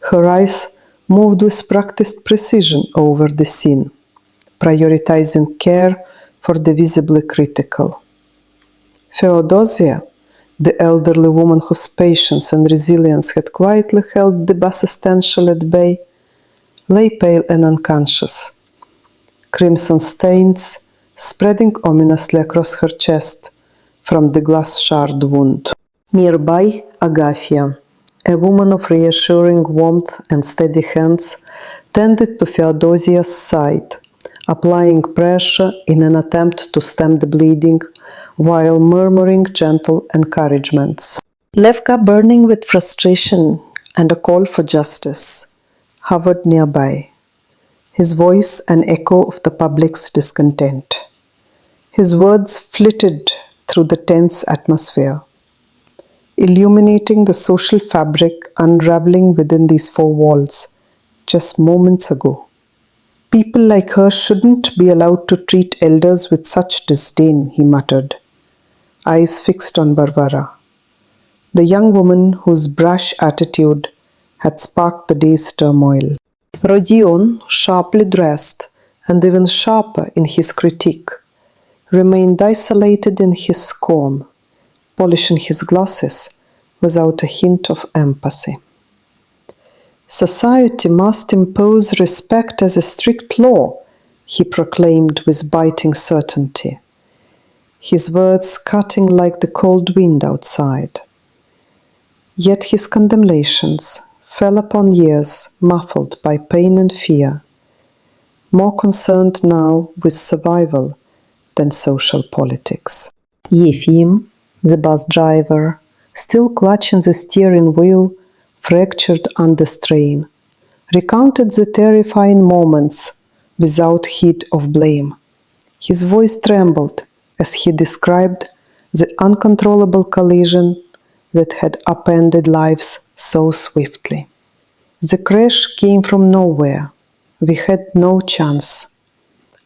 Her eyes moved with practiced precision over the scene, prioritizing care for the visibly critical. Feodosia, the elderly woman whose patience and resilience had quietly held the bus's tension at bay, lay pale and unconscious, crimson stains spreading ominously across her chest from the glass-shard wound. Nearby, Agafia, a woman of reassuring warmth and steady hands, tended to Feodosia's side, applying pressure in an attempt to stem the bleeding while murmuring gentle encouragements. Levka, burning with frustration and a call for justice, hovered nearby, his voice an echo of the public's discontent. His words flitted through the tense atmosphere, illuminating the social fabric unraveling within these four walls just moments ago. People like her shouldn't be allowed to treat elders with such disdain, he muttered, eyes fixed on Varvara, the young woman whose brash attitude had sparked the day's turmoil. Rodion, sharply dressed and even sharper in his critique, remained isolated in his scorn, polishing his glasses without a hint of empathy. Society must impose respect as a strict law, he proclaimed with biting certainty, his words cutting like the cold wind outside. Yet his condemnations fell upon ears muffled by pain and fear, more concerned now with survival than social politics. Yefim, the bus driver, still clutching the steering wheel, fractured under strain, recounted the terrifying moments without heat of blame. His voice trembled as he described the uncontrollable collision that had upended lives so swiftly. The crash came from nowhere. We had no chance.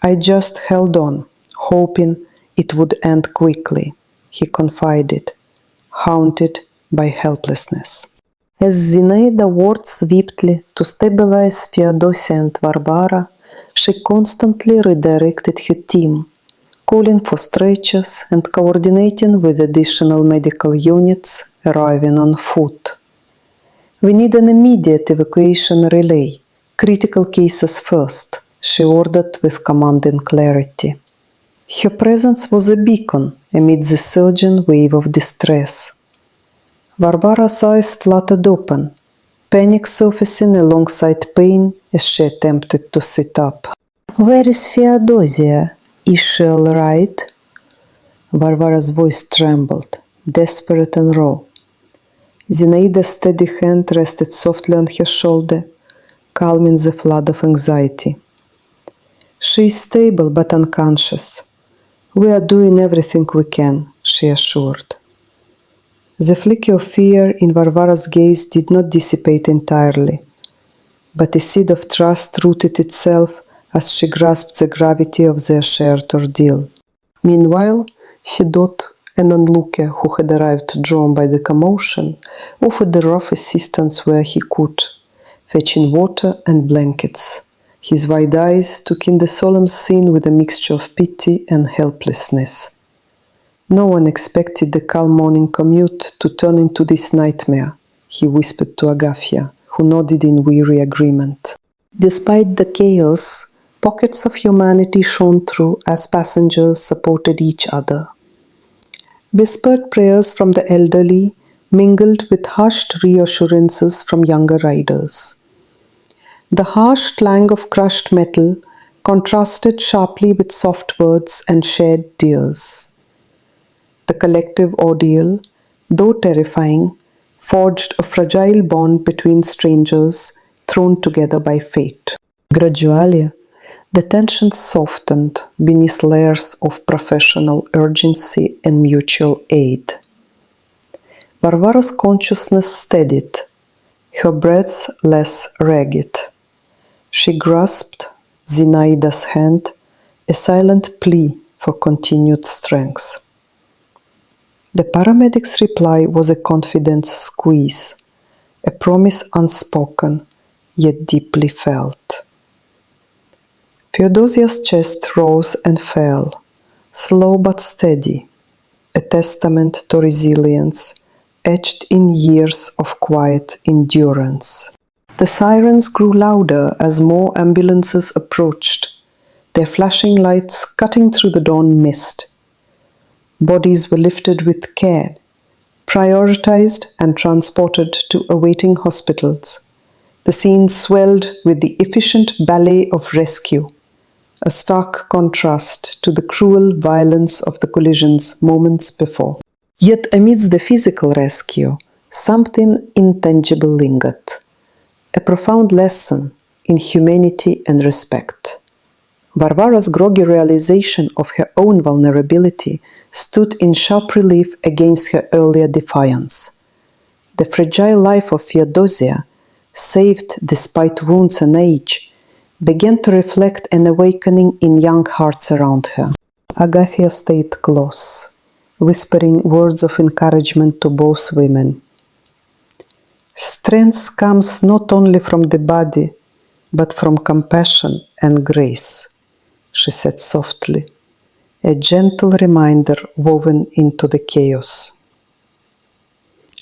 I just held on, hoping it would end quickly, he confided, haunted by helplessness. As Zinaida worked swiftly to stabilize Feodosia and Varvara, she constantly redirected her team, calling for stretchers and coordinating with additional medical units arriving on foot. We need an immediate evacuation relay, critical cases first, she ordered with commanding clarity. Her presence was a beacon amid the surging wave of distress. Varvara's eyes fluttered open, panic surfacing alongside pain as she attempted to sit up. Where is Feodosia? Is she all right? Varvara's voice trembled, desperate and raw. Zinaida's steady hand rested softly on her shoulder, calming the flood of anxiety. She is stable but unconscious. We are doing everything we can, she assured. The flicker of fear in Varvara's gaze did not dissipate entirely, but a seed of trust rooted itself as she grasped the gravity of their shared ordeal. Meanwhile, Fedot, an onlooker who had arrived drawn by the commotion, offered the rough assistance where he could, fetching water and blankets. His wide eyes took in the solemn scene with a mixture of pity and helplessness. No one expected the calm morning commute to turn into this nightmare, he whispered to Agafia, who nodded in weary agreement. Despite the chaos, pockets of humanity shone through as passengers supported each other. Whispered prayers from the elderly mingled with hushed reassurances from younger riders. The harsh clang of crushed metal contrasted sharply with soft words and shared tears. The collective ordeal, though terrifying, forged a fragile bond between strangers thrown together by fate. Gradually, the tension softened beneath layers of professional urgency and mutual aid. Varvara's consciousness steadied, her breath less ragged. She grasped Zinaida's hand, a silent plea for continued strength. The paramedic's reply was a confident squeeze, a promise unspoken, yet deeply felt. Feodosia's chest rose and fell, slow but steady, a testament to resilience, etched in years of quiet endurance. The sirens grew louder as more ambulances approached, their flashing lights cutting through the dawn mist. Bodies were lifted with care, prioritized and transported to awaiting hospitals. The scene swelled with the efficient ballet of rescue, a stark contrast to the cruel violence of the collisions moments before. Yet amidst the physical rescue, something intangible lingered, a profound lesson in humanity and respect. Varvara's groggy realization of her own vulnerability stood in sharp relief against her earlier defiance. The fragile life of Feodosia, saved despite wounds and age, began to reflect an awakening in young hearts around her. Agafia stayed close, whispering words of encouragement to both women. Strength comes not only from the body, but from compassion and grace, she said softly, a gentle reminder woven into the chaos.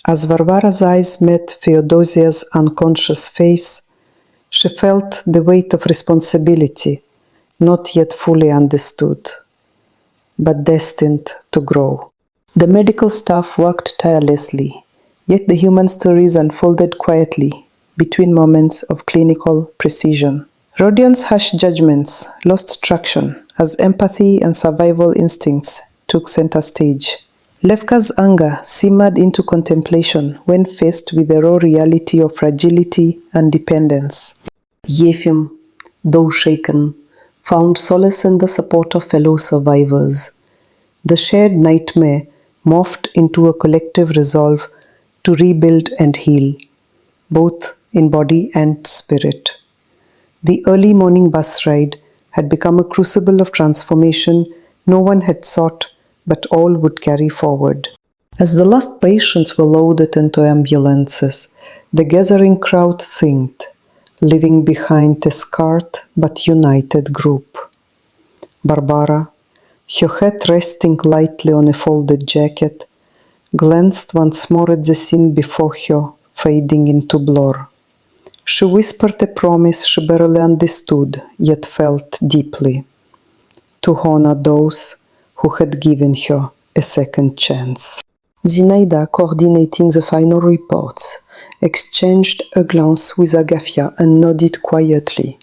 As Varvara's eyes met Feodosia's unconscious face, she felt the weight of responsibility, not yet fully understood, but destined to grow. The medical staff worked tirelessly, yet the human stories unfolded quietly between moments of clinical precision. Rodion's harsh judgments lost traction as empathy and survival instincts took center stage. Levka's anger simmered into contemplation when faced with the raw reality of fragility and dependence. Yefim, though shaken, found solace in the support of fellow survivors. The shared nightmare morphed into a collective resolve to rebuild and heal, both in body and spirit. The early morning bus ride had become a crucible of transformation no one had sought, but all would carry forward. As the last patients were loaded into ambulances, the gathering crowd thinned, leaving behind a scarred but united group. Barbara, her head resting lightly on a folded jacket, glanced once more at the scene before her, fading into blur. She whispered a promise she barely understood, yet felt deeply, to honor those who had given her a second chance. Zinaida, coordinating the final reports, exchanged a glance with Agafia and nodded quietly.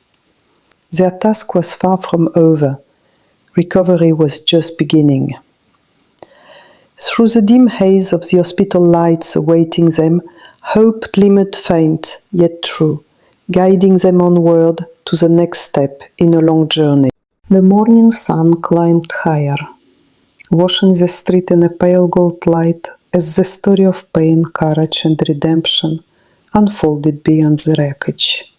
Their task was far from over. Recovery was just beginning. Through the dim haze of the hospital lights awaiting them, hope glimmered faint yet true, guiding them onward to the next step in a long journey. The morning sun climbed higher, washing the street in a pale gold light as the story of pain, courage, and redemption unfolded beyond the wreckage.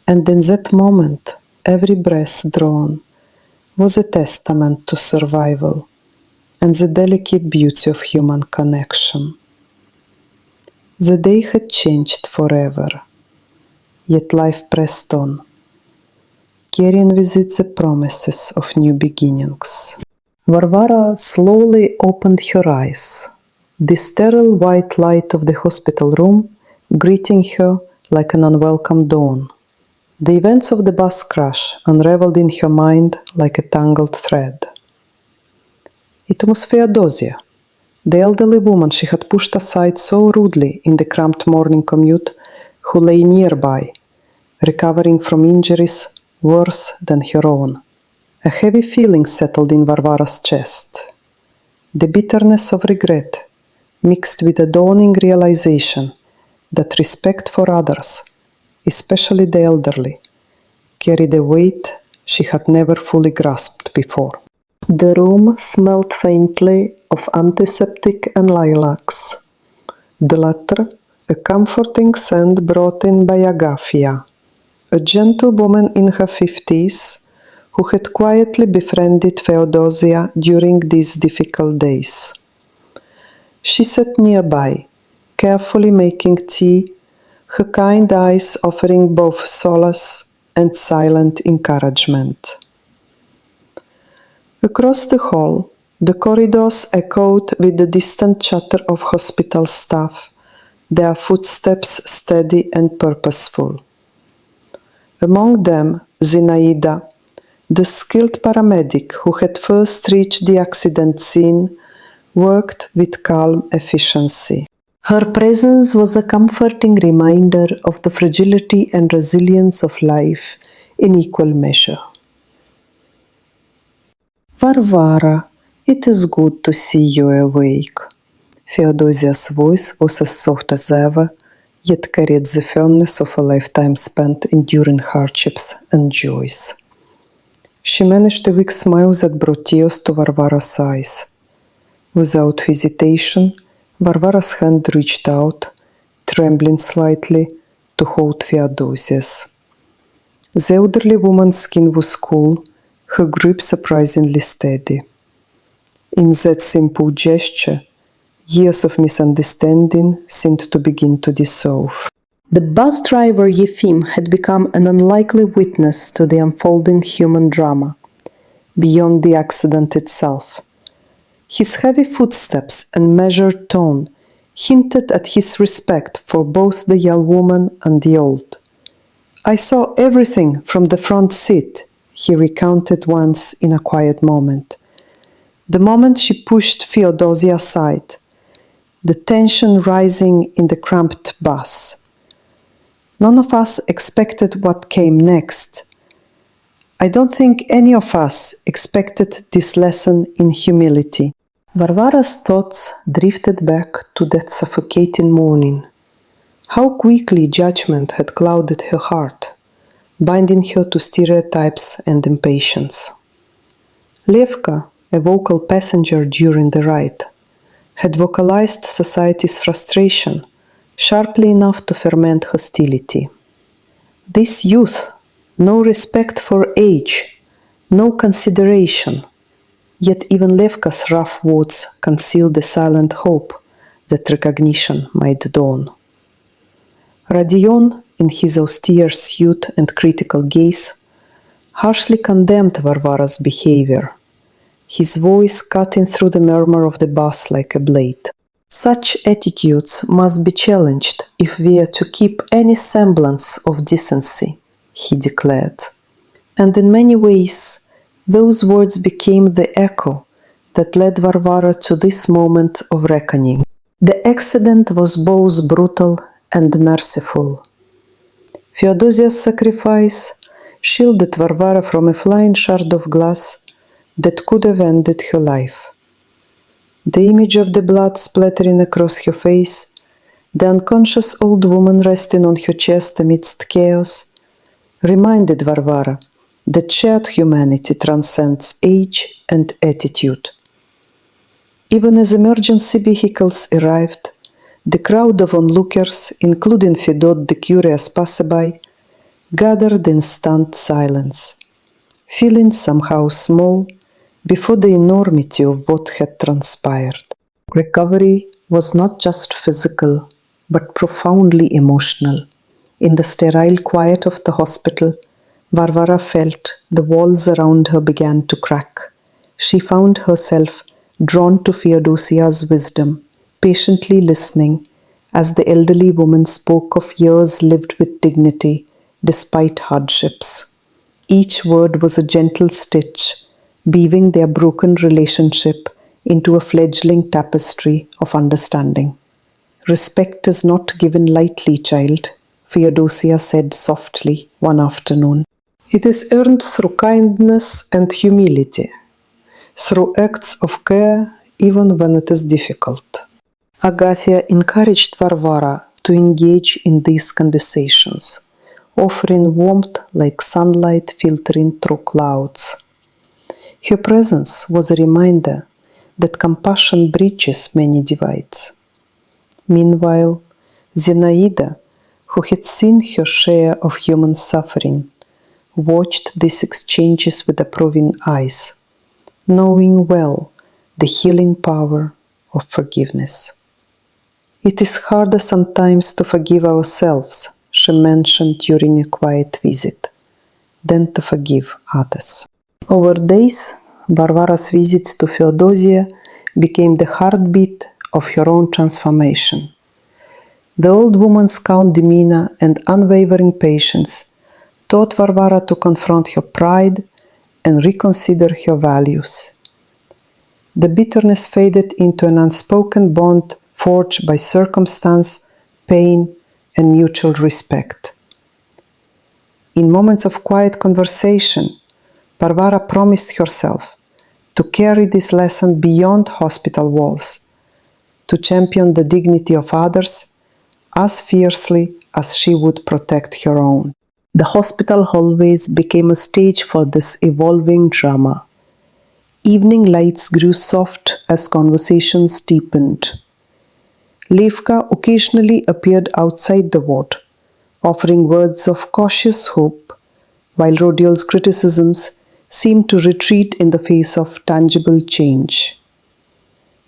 And in that moment, every breath drawn was a testament to survival and the delicate beauty of human connection. The day had changed forever, yet life pressed on, carrying with it the promises of new beginnings. Varvara slowly opened her eyes, the sterile white light of the hospital room greeting her like an unwelcome dawn. The events of the bus crash unraveled in her mind like a tangled thread. It was Feodosia, the elderly woman she had pushed aside so rudely in the cramped morning commute, who lay nearby, recovering from injuries worse than her own. A heavy feeling settled in Varvara's chest. The bitterness of regret, mixed with a dawning realization that respect for others, especially the elderly, carried a weight she had never fully grasped before. The room smelled faintly of antiseptic and lilacs, the latter a comforting scent brought in by Agafia, a gentle woman in her 50s who had quietly befriended Feodosia during these difficult days. She sat nearby, carefully making tea, her kind eyes offering both solace and silent encouragement. Across the hall, the corridors echoed with the distant chatter of hospital staff, their footsteps steady and purposeful. Among them, Zinaida, the skilled paramedic who had first reached the accident scene, worked with calm efficiency. Her presence was a comforting reminder of the fragility and resilience of life in equal measure. Varvara, it is good to see you awake. Theodosia's voice was as soft as ever, yet carried the firmness of a lifetime spent enduring hardships and joys. She managed a weak smile that brought tears to Varvara's eyes. Without hesitation, Varvara's hand reached out, trembling slightly, to hold Theodosia's. The elderly woman's skin was cool, her grip surprisingly steady. In that simple gesture, years of misunderstanding seemed to begin to dissolve. The bus driver Yefim had become an unlikely witness to the unfolding human drama, beyond the accident itself. His heavy footsteps and measured tone hinted at his respect for both the young woman and the old. "I saw everything from the front seat," he recounted once in a quiet moment. "The moment she pushed Theodosia aside, the tension rising in the cramped bus. None of us expected what came next. I don't think any of us expected this lesson in humility." Varvara's thoughts drifted back to that suffocating morning. How quickly judgment had clouded her heart, binding her to stereotypes and impatience. Levka, a vocal passenger during the ride, had vocalized society's frustration sharply enough to ferment hostility. This youth, no respect for age, no consideration. Yet even Levka's rough words concealed the silent hope that recognition might dawn. Rodion, in his austere suit and critical gaze, harshly condemned Varvara's behavior, his voice cutting through the murmur of the bus like a blade. "Such attitudes must be challenged if we are to keep any semblance of decency," he declared. And in many ways, those words became the echo that led Varvara to this moment of reckoning. The accident was both brutal and merciful. Theodosia's sacrifice shielded Varvara from a flying shard of glass that could have ended her life. The image of the blood splattering across her face, the unconscious old woman resting on her chest amidst chaos, reminded Varvara that shared humanity transcends age and attitude. Even as emergency vehicles arrived, the crowd of onlookers, including Fedot the curious passerby, gathered in stunned silence, feeling somehow small before the enormity of what had transpired. Recovery was not just physical, but profoundly emotional. In the sterile quiet of the hospital, Varvara felt the walls around her began to crack. She found herself drawn to Theodosia's wisdom, patiently listening as the elderly woman spoke of years lived with dignity despite hardships. Each word was a gentle stitch, weaving their broken relationship into a fledgling tapestry of understanding. "Respect is not given lightly, child," Theodosia said softly one afternoon. "It is earned through kindness and humility, through acts of care even when it is difficult." Agathia encouraged Varvara to engage in these conversations, offering warmth like sunlight filtering through clouds. Her presence was a reminder that compassion bridges many divides. Meanwhile, Zinaida, who had seen her share of human suffering, watched these exchanges with approving eyes, knowing well the healing power of forgiveness. "It is harder sometimes to forgive ourselves," she mentioned during a quiet visit, "than to forgive others." Over days, Varvara's visits to Theodosia became the heartbeat of her own transformation. The old woman's calm demeanor and unwavering patience taught Varvara to confront her pride and reconsider her values. The bitterness faded into an unspoken bond forged by circumstance, pain, and mutual respect. In moments of quiet conversation, Varvara promised herself to carry this lesson beyond hospital walls, to champion the dignity of others as fiercely as she would protect her own. The hospital hallways became a stage for this evolving drama. Evening lights grew soft as conversations deepened. Levka occasionally appeared outside the ward, offering words of cautious hope, while Rodiel's criticisms seemed to retreat in the face of tangible change.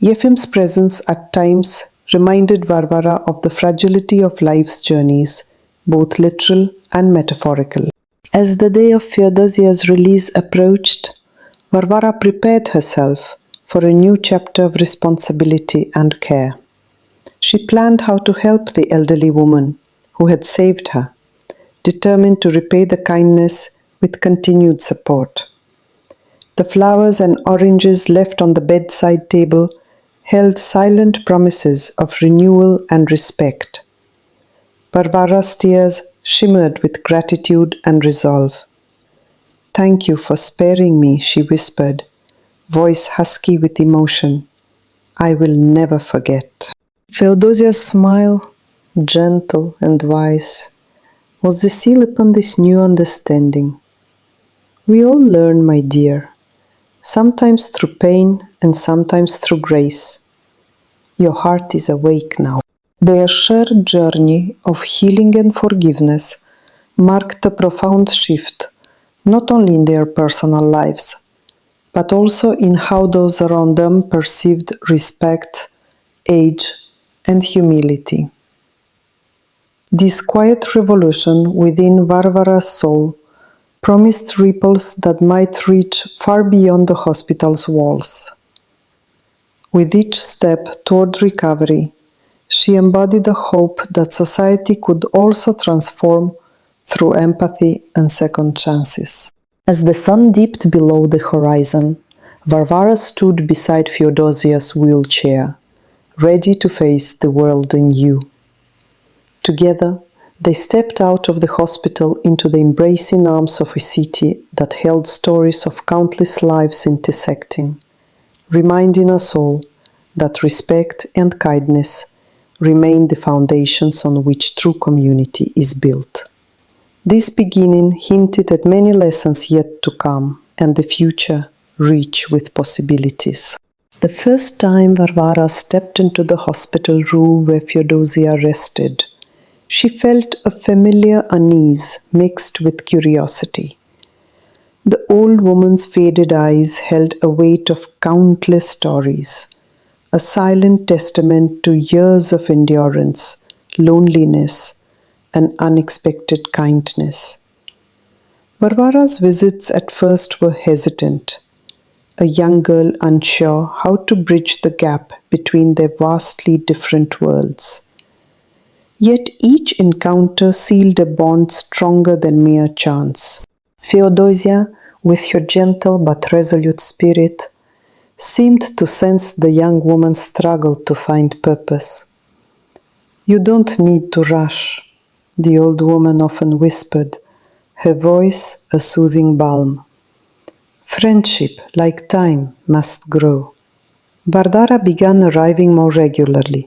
Yefim's presence at times reminded Varvara of the fragility of life's journeys, both literal and metaphorical. As the day of Feodosia's release approached, Varvara prepared herself for a new chapter of responsibility and care. She planned how to help the elderly woman who had saved her, determined to repay the kindness with continued support. The flowers and oranges left on the bedside table held silent promises of renewal and respect. Varvara's tears shimmered with gratitude and resolve. "Thank you for sparing me," she whispered, voice husky with emotion. "I will never forget." Feodosia's smile, gentle and wise, was the seal upon this new understanding. "We all learn, my dear, sometimes through pain and sometimes through grace. Your heart is awake now." Their shared journey of healing and forgiveness marked a profound shift, not only in their personal lives, but also in how those around them perceived respect, age, and humility. This quiet revolution within Varvara's soul promised ripples that might reach far beyond the hospital's walls. With each step toward recovery, she embodied a hope that society could also transform through empathy and second chances. As the sun dipped below the horizon, Varvara stood beside Feodosia's wheelchair, ready to face the world anew. Together, they stepped out of the hospital into the embracing arms of a city that held stories of countless lives intersecting, reminding us all that respect and kindness remain the foundations on which true community is built. This beginning hinted at many lessons yet to come, and the future rich with possibilities. The first time Varvara stepped into the hospital room where Feodosia rested, she felt a familiar unease mixed with curiosity. The old woman's faded eyes held a weight of countless stories, a silent testament to years of endurance, loneliness, and unexpected kindness. Varvara's visits at first were hesitant, a young girl unsure how to bridge the gap between their vastly different worlds. Yet each encounter sealed a bond stronger than mere chance. Feodosia, with her gentle but resolute spirit, seemed to sense the young woman's struggle to find purpose. "You don't need to rush," the old woman often whispered, her voice a soothing balm. "Friendship, like time, must grow." Varvara began arriving more regularly,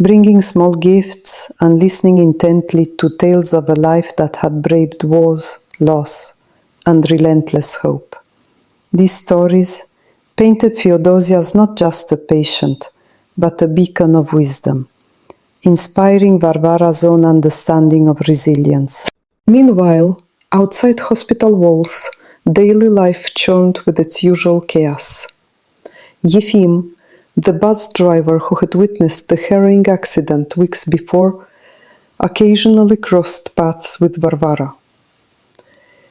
bringing small gifts and listening intently to tales of a life that had braved wars, loss, and relentless hope. These stories painted Feodosia as not just a patient, but a beacon of wisdom, inspiring Varvara's own understanding of resilience. Meanwhile, outside hospital walls, daily life churned with its usual chaos. Yefim, the bus driver who had witnessed the harrowing accident weeks before, occasionally crossed paths with Varvara.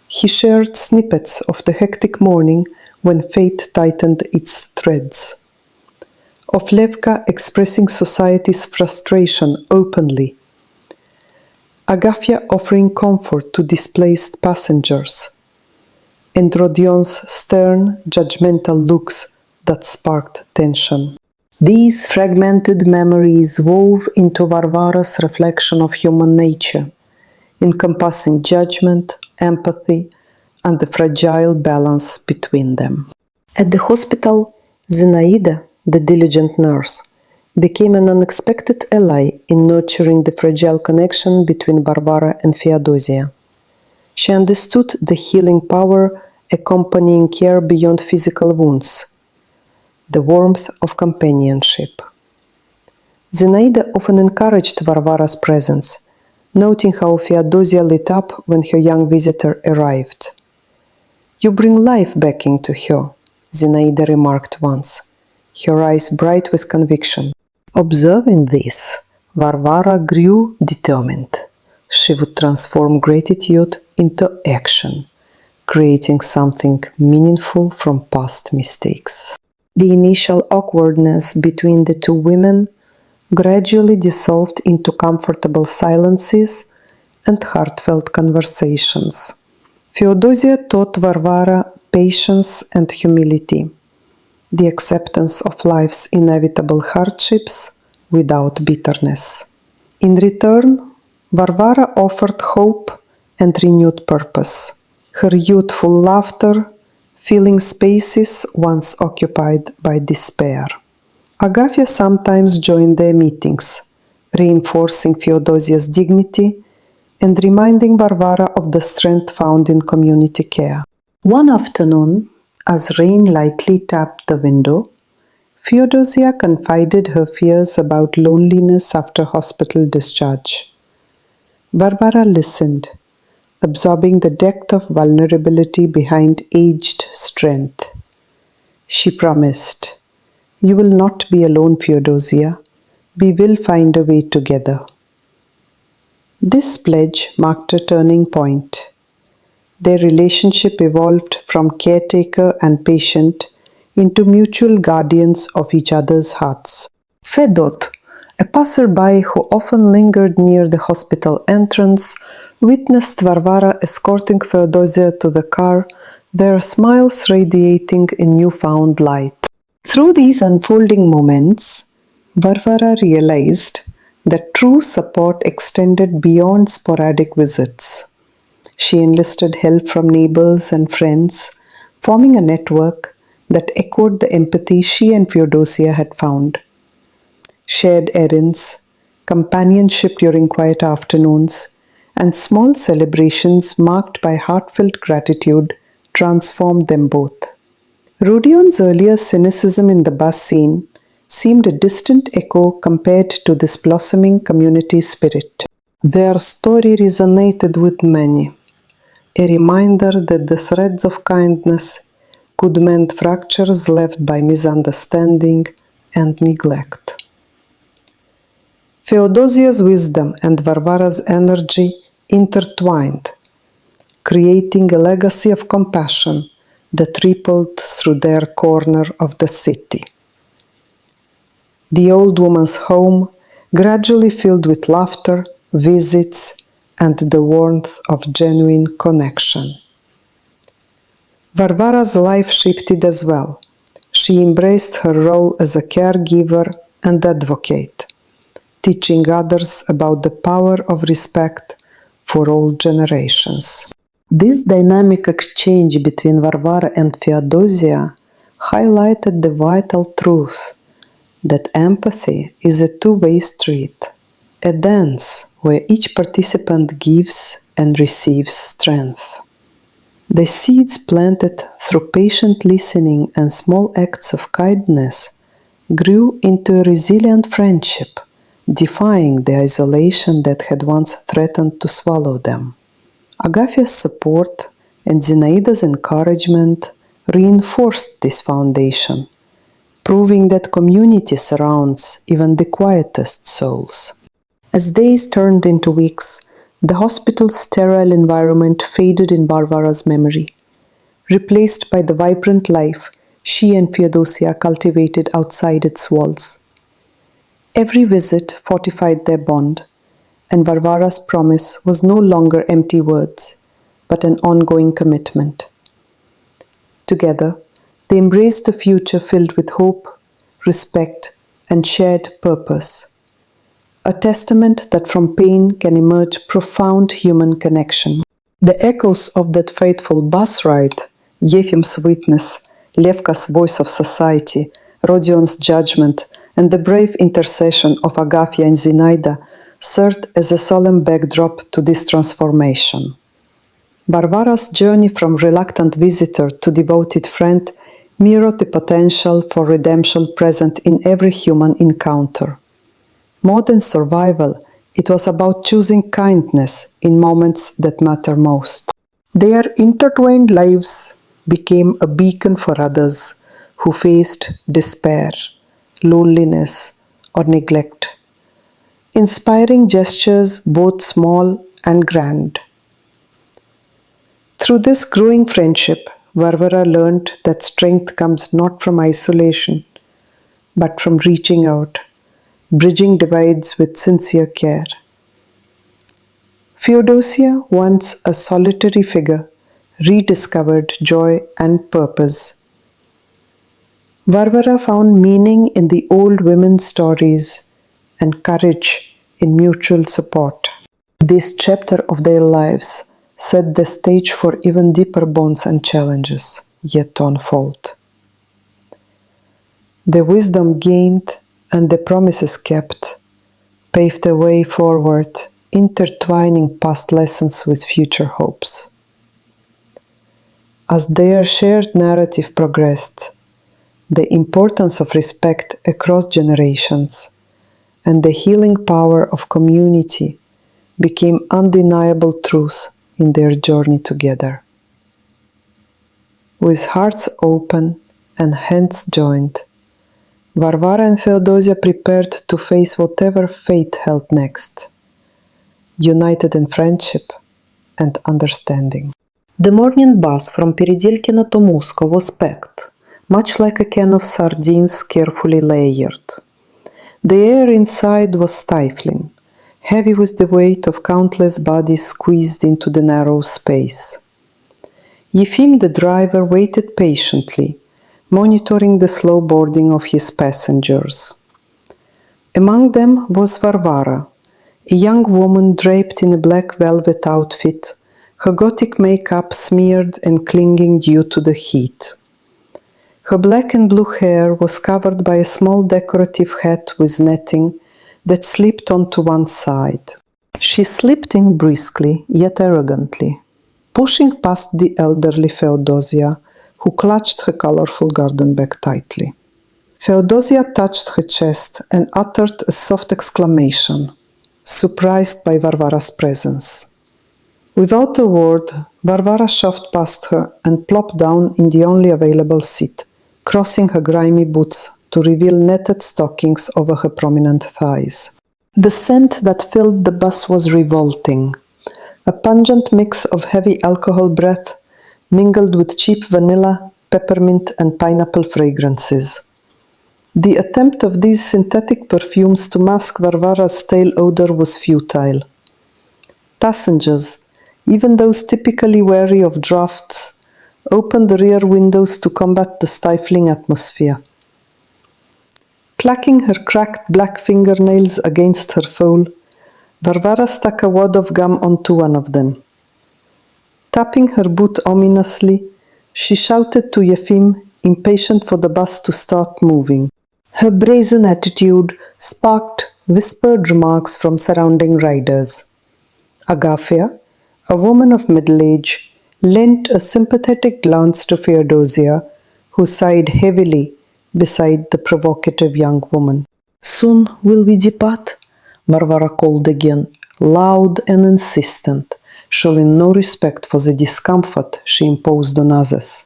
He shared snippets of the hectic morning when fate tightened its threads, of Levka expressing society's frustration openly, Agafia offering comfort to displaced passengers, and Rodion's stern, judgmental looks that sparked tension. These fragmented memories wove into Varvara's reflection of human nature, encompassing judgment, empathy, and the fragile balance between them. At the hospital, Zinaida, the diligent nurse, became an unexpected ally in nurturing the fragile connection between Varvara and Feodosia. She understood the healing power accompanying care beyond physical wounds, the warmth of companionship. Zinaida often encouraged Varvara's presence, noting how Feodosia lit up when her young visitor arrived. "You bring life back into her," Zinaida remarked once, her eyes bright with conviction. Observing this, Varvara grew determined. She would transform gratitude into action, creating something meaningful from past mistakes. The initial awkwardness between the two women gradually dissolved into comfortable silences and heartfelt conversations. Feodosia taught Varvara patience and humility, the acceptance of life's inevitable hardships without bitterness. In return, Varvara offered hope and renewed purpose. Her youthful laughter filling spaces once occupied by despair. Agafia sometimes joined their meetings, reinforcing Feodosia's dignity and reminding Varvara of the strength found in community care. One afternoon, as rain lightly tapped the window, Feodosia confided her fears about loneliness after hospital discharge. Varvara listened, absorbing the depth of vulnerability behind aged strength. She promised, "You will not be alone, Feodosia. We will find a way together." This pledge marked a turning point. Their relationship evolved from caretaker and patient into mutual guardians of each other's hearts. Fedot, a passerby who often lingered near the hospital entrance, witnessed Varvara escorting Feodosia to the car, their smiles radiating a newfound light. Through these unfolding moments, Varvara realized that true support extended beyond sporadic visits. She enlisted help from neighbors and friends, forming a network that echoed the empathy she and Feodosia had found. Shared errands, companionship during quiet afternoons, and small celebrations marked by heartfelt gratitude transformed them both. Rodion's earlier cynicism in the bus scene seemed a distant echo compared to this blossoming community spirit. Their story resonated with many, a reminder that the threads of kindness could mend fractures left by misunderstanding and neglect. Feodosia's wisdom and Varvara's energy intertwined, creating a legacy of compassion that rippled through their corner of the city. The old woman's home gradually filled with laughter, visits, and the warmth of genuine connection. Varvara's life shifted as well. She embraced her role as a caregiver and advocate, teaching others about the power of respect for all generations. This dynamic exchange between Varvara and Feodosia highlighted the vital truth that empathy is a two-way street, a dance where each participant gives and receives strength. The seeds planted through patient listening and small acts of kindness grew into a resilient friendship, defying the isolation that had once threatened to swallow them. Agafia's support and Zinaida's encouragement reinforced this foundation, proving that community surrounds even the quietest souls. As days turned into weeks, the hospital's sterile environment faded in Varvara's memory, replaced by the vibrant life she and Feodosia cultivated outside its walls. Every visit fortified their bond, and Varvara's promise was no longer empty words, but an ongoing commitment. Together, they embraced a future filled with hope, respect, and shared purpose, a testament that from pain can emerge profound human connection. The echoes of that fateful bus ride, Yefim's witness, Levka's voice of society, Rodion's judgment, and the brave intercession of Agafia and Zinaida served as a solemn backdrop to this transformation. Varvara's journey from reluctant visitor to devoted friend mirrored the potential for redemption present in every human encounter. More than survival, it was about choosing kindness in moments that matter most. Their intertwined lives became a beacon for others who faced despair, loneliness, or neglect, inspiring gestures both small and grand. Through this growing friendship, Varvara learned that strength comes not from isolation, but from reaching out, bridging divides with sincere care. Feodosia, once a solitary figure, rediscovered joy and purpose. Varvara found meaning in the old women's stories and courage in mutual support. This chapter of their lives set the stage for even deeper bonds and challenges yet to unfold. The wisdom gained and the promises kept paved the way forward, intertwining past lessons with future hopes. As their shared narrative progressed, the importance of respect across generations and the healing power of community became undeniable truths in their journey together. With hearts open and hands joined, Varvara and Feodosia prepared to face whatever fate held next, united in friendship and understanding. The morning bus from Peredelkina to Moscow was packed, much like a can of sardines carefully layered. The air inside was stifling, heavy with the weight of countless bodies squeezed into the narrow space. Yefim, the driver, waited patiently, monitoring the slow boarding of his passengers. Among them was Varvara, a young woman draped in a black velvet outfit, her gothic makeup smeared and clinging due to the heat. Her black and blue hair was covered by a small decorative hat with netting that slipped onto one side. She slipped in briskly, yet arrogantly, pushing past the elderly Feodosia, who clutched her colorful garden bag tightly. Feodosia touched her chest and uttered a soft exclamation, surprised by Varvara's presence. Without a word, Varvara shoved past her and plopped down in the only available seat, crossing her grimy boots to reveal netted stockings over her prominent thighs. The scent that filled the bus was revolting, a pungent mix of heavy alcohol breath mingled with cheap vanilla, peppermint, and pineapple fragrances. The attempt of these synthetic perfumes to mask Varvara's stale odor was futile. Passengers, even those typically wary of drafts, opened the rear windows to combat the stifling atmosphere. Clacking her cracked black fingernails against her foal, Varvara stuck a wad of gum onto one of them. Tapping her boot ominously, she shouted to Yefim, impatient for the bus to start moving. Her brazen attitude sparked whispered remarks from surrounding riders. Agafia, a woman of middle age, lent a sympathetic glance to Feodosia, who sighed heavily beside the provocative young woman. "Soon will we depart?" Varvara called again, loud and insistent, showing no respect for the discomfort she imposed on others.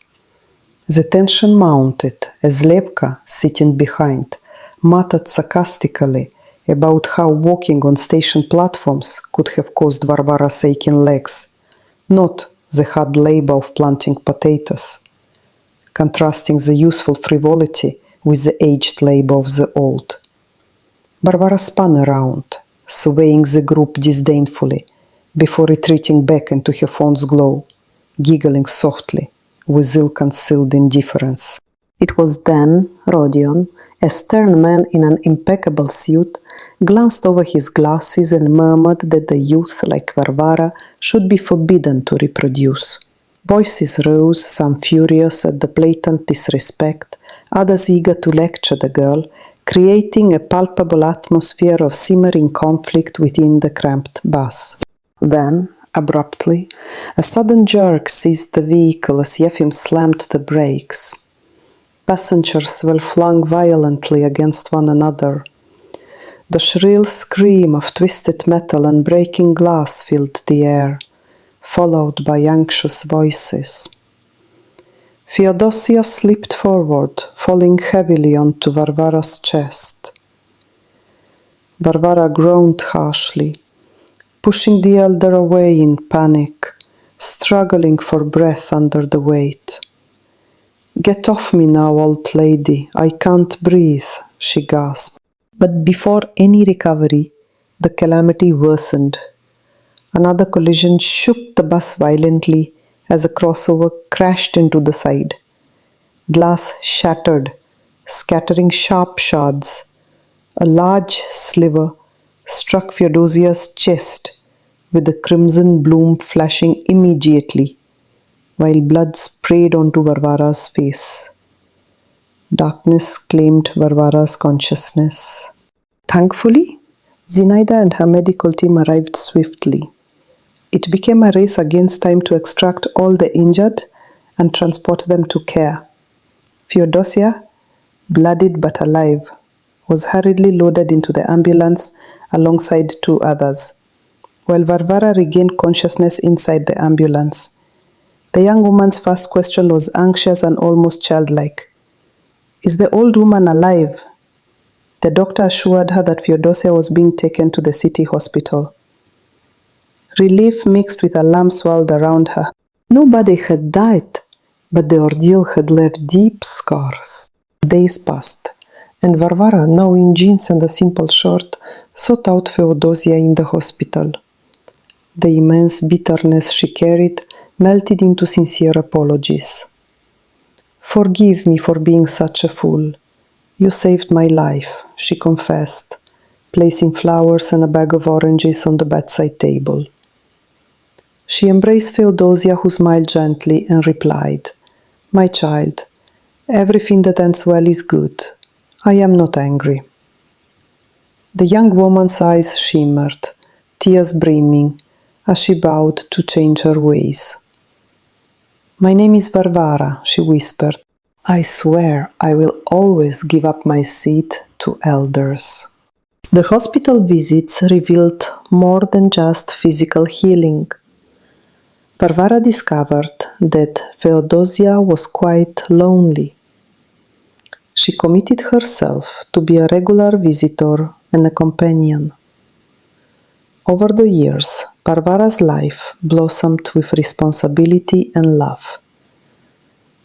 The tension mounted as Levka, sitting behind, muttered sarcastically about how walking on station platforms could have caused Varvara's aching legs, not the hard labor of planting potatoes, contrasting the useful frivolity with the aged labor of the old. Varvara spun around, surveying the group disdainfully, before retreating back into her phone's glow, giggling softly, with ill-concealed indifference. It was then Rodion, a stern man in an impeccable suit, glanced over his glasses and murmured that the youth, like Varvara, should be forbidden to reproduce, Voices rose, some furious at the blatant disrespect, others eager to lecture the girl, creating a palpable atmosphere of simmering conflict within the cramped bus. Then, abruptly, a sudden jerk seized the vehicle as Yefim slammed the brakes. Passengers were flung violently against one another. The shrill scream of twisted metal and breaking glass filled the air, followed by anxious voices. Feodosia slipped forward, falling heavily onto Varvara's chest. Varvara groaned harshly, pushing the elder away in panic, struggling for breath under the weight. "Get off me now, old lady, I can't breathe," she gasped. But before any recovery, the calamity worsened. Another collision shook the bus violently as a crossover crashed into the side. Glass shattered, scattering sharp shards. A large sliver struck Feodosia's chest, with the crimson bloom flashing immediately, while blood sprayed onto Varvara's face. Darkness claimed Varvara's consciousness. Thankfully, Zinaida and her medical team arrived swiftly. It became a race against time to extract all the injured and transport them to care. Feodosia, bloodied but alive, was hurriedly loaded into the ambulance alongside two others, while Varvara regained consciousness inside the ambulance. The young woman's first question was anxious and almost childlike. "Is the old woman alive?" The doctor assured her that Feodosia was being taken to the city hospital. Relief mixed with alarm swirled around her. Nobody had died, but the ordeal had left deep scars. Days passed, and Varvara, now in jeans and a simple shirt, sought out Feodosia in the hospital. The immense bitterness she carried melted into sincere apologies. "Forgive me for being such a fool. You saved my life," she confessed, placing flowers and a bag of oranges on the bedside table. She embraced Feodosia, who smiled gently and replied, "My child, everything that ends well is good. I am not angry." The young woman's eyes shimmered, tears brimming, as she bowed to change her ways. "My name is Varvara," she whispered. "I swear I will always give up my seat to elders." The hospital visits revealed more than just physical healing. Varvara discovered that Feodosia was quite lonely. She committed herself to be a regular visitor and a companion. Over the years, Varvara's life blossomed with responsibility and love.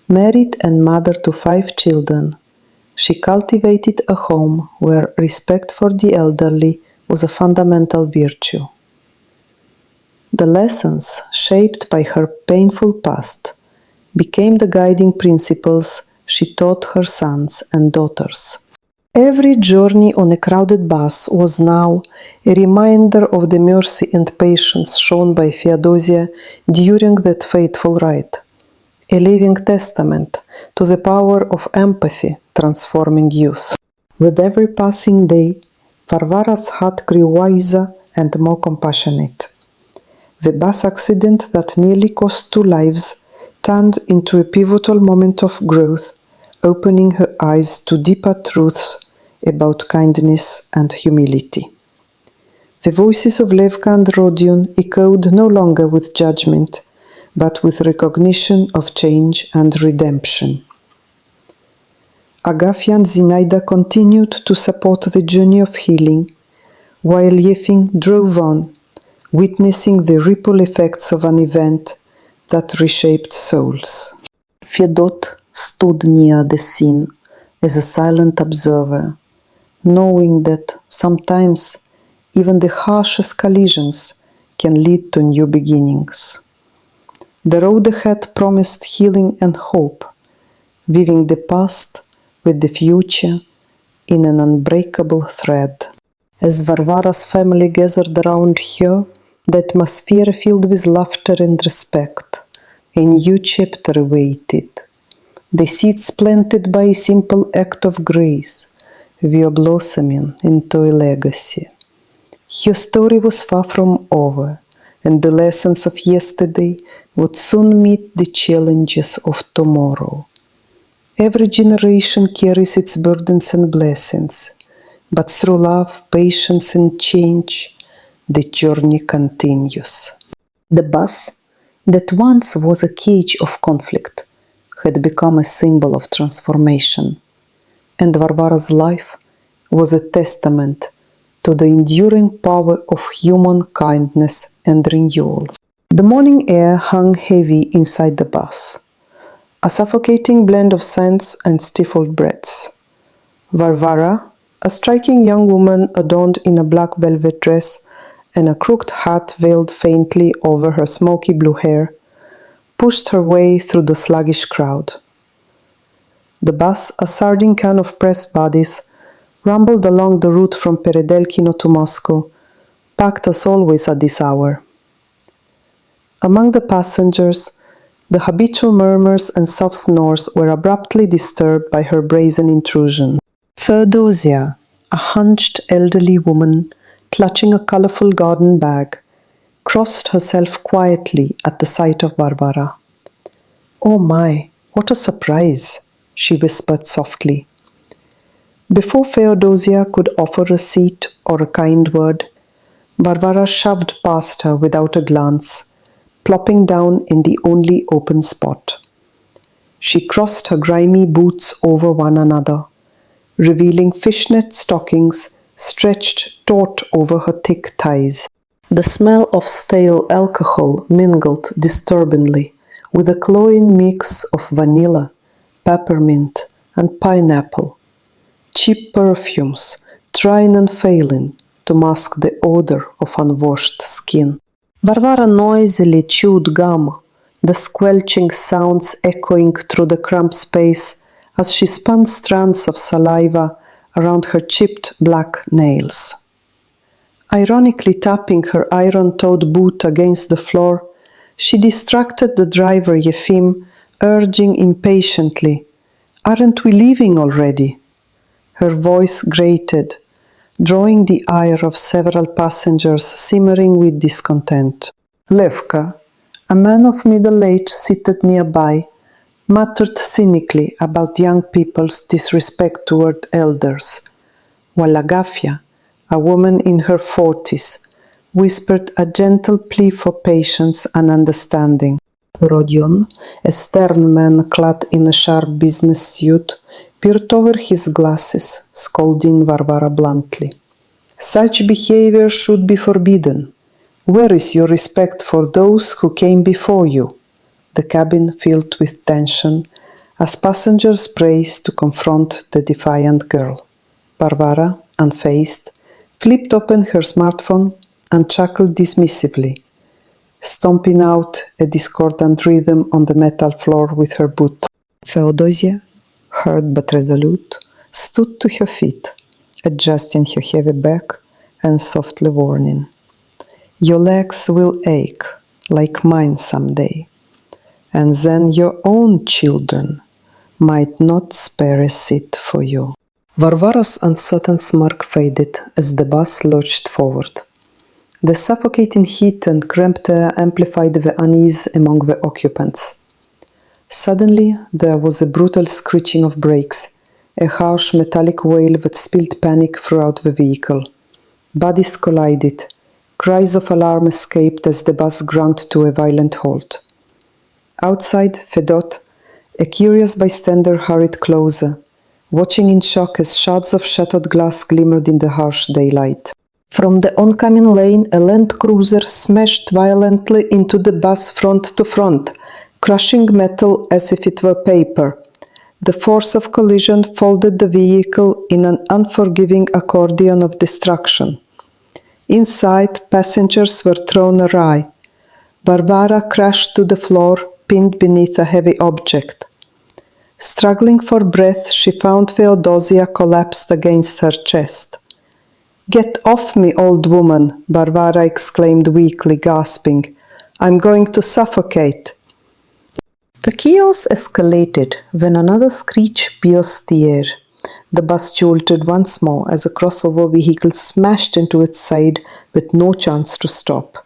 Married and mother to 5 children, she cultivated a home where respect for the elderly was a fundamental virtue. The lessons shaped by her painful past became the guiding principles she taught her sons and daughters. Every journey on a crowded bus was now a reminder of the mercy and patience shown by Feodosia during that fateful ride, a living testament to the power of empathy transforming youth. With every passing day, Varvara's heart grew wiser and more compassionate. The bus accident that nearly cost 2 lives turned into a pivotal moment of growth, opening her eyes to deeper truths about kindness and humility. The voices of Levka and Rodion echoed no longer with judgment, but with recognition of change and redemption. Agafia and Zinaida continued to support the journey of healing, while Yefim drove on, witnessing the ripple effects of an event that reshaped souls. Fedot stood near the scene as a silent observer, knowing that sometimes even the harshest collisions can lead to new beginnings. The road ahead promised healing and hope, weaving the past with the future in an unbreakable thread. As Varvara's family gathered around her, the atmosphere filled with laughter and respect. a new chapter awaited. The seeds planted by a simple act of grace were blossoming into a legacy. Her story was far from over, and the lessons of yesterday would soon meet the challenges of tomorrow. Every generation carries its burdens and blessings, but through love, patience, and change, the journey continues. The bus, that once was a cage of conflict, had become a symbol of transformation, and Varvara's life was a testament to the enduring power of human kindness and renewal. The morning air hung heavy inside the bus, a suffocating blend of scents and stifled breaths. Varvara, a striking young woman adorned in a black velvet dress and a crooked hat veiled faintly over her smoky blue hair, pushed her way through the sluggish crowd. The bus, a sardine can of pressed bodies, rumbled along the route from Peredelkino to Moscow, packed as always at this hour. Among the passengers, the habitual murmurs and soft snores were abruptly disturbed by her brazen intrusion. Feodosia, a hunched elderly woman clutching a colorful garden bag, crossed herself quietly at the sight of Varvara. "Oh my, what a surprise!" she whispered softly. Before Feodosia could offer a seat or a kind word, Varvara shoved past her without a glance, plopping down in the only open spot. She crossed her grimy boots over one another, revealing fishnet stockings stretched taut over her thick thighs. The smell of stale alcohol mingled disturbingly with a cloying mix of vanilla, peppermint, and pineapple, cheap perfumes trying and failing to mask the odor of unwashed skin. Varvara noisily chewed gum, the squelching sounds echoing through the cramped space as she spun strands of saliva around her chipped black nails. Ironically tapping her iron-toed boot against the floor, she distracted the driver Yefim, urging impatiently, "Aren't we leaving already?" Her voice grated, drawing the ire of several passengers simmering with discontent. Levka, a man of middle age seated nearby, muttered cynically about young people's disrespect toward elders, while Agafia, a woman in her 40s, whispered a gentle plea for patience and understanding. Rodion, a stern man clad in a sharp business suit, peered over his glasses, scolding Varvara bluntly. "Such behavior should be forbidden. Where is your respect for those who came before you?" The cabin filled with tension as passengers braced to confront the defiant girl. Varvara, unfazed, flipped open her smartphone and chuckled dismissively, stomping out a discordant rhythm on the metal floor with her boot. Feodosia, hurt but resolute, stood to her feet, adjusting her heavy back and softly warning, "Your legs will ache like mine someday, and then your own children might not spare a seat for you." Varvara's uncertain smirk faded as the bus lurched forward. The suffocating heat and cramped air amplified the unease among the occupants. Suddenly, there was a brutal screeching of brakes, a harsh metallic wail that spilled panic throughout the vehicle. Bodies collided. Cries of alarm escaped as the bus ground to a violent halt. Outside, Fedot, a curious bystander, hurried closer, watching in shock as shards of shattered glass glimmered in the harsh daylight. From the oncoming lane, a Land Cruiser smashed violently into the bus front to front, crushing metal as if it were paper. The force of collision folded the vehicle in an unforgiving accordion of destruction. Inside, passengers were thrown awry. Varvara crashed to the floor, pinned beneath a heavy object. Struggling for breath, she found Feodosia collapsed against her chest. "Get off me, old woman," Varvara exclaimed weakly, gasping. "I'm going to suffocate." The chaos escalated when another screech pierced the air. The bus jolted once more as a crossover vehicle smashed into its side with no chance to stop.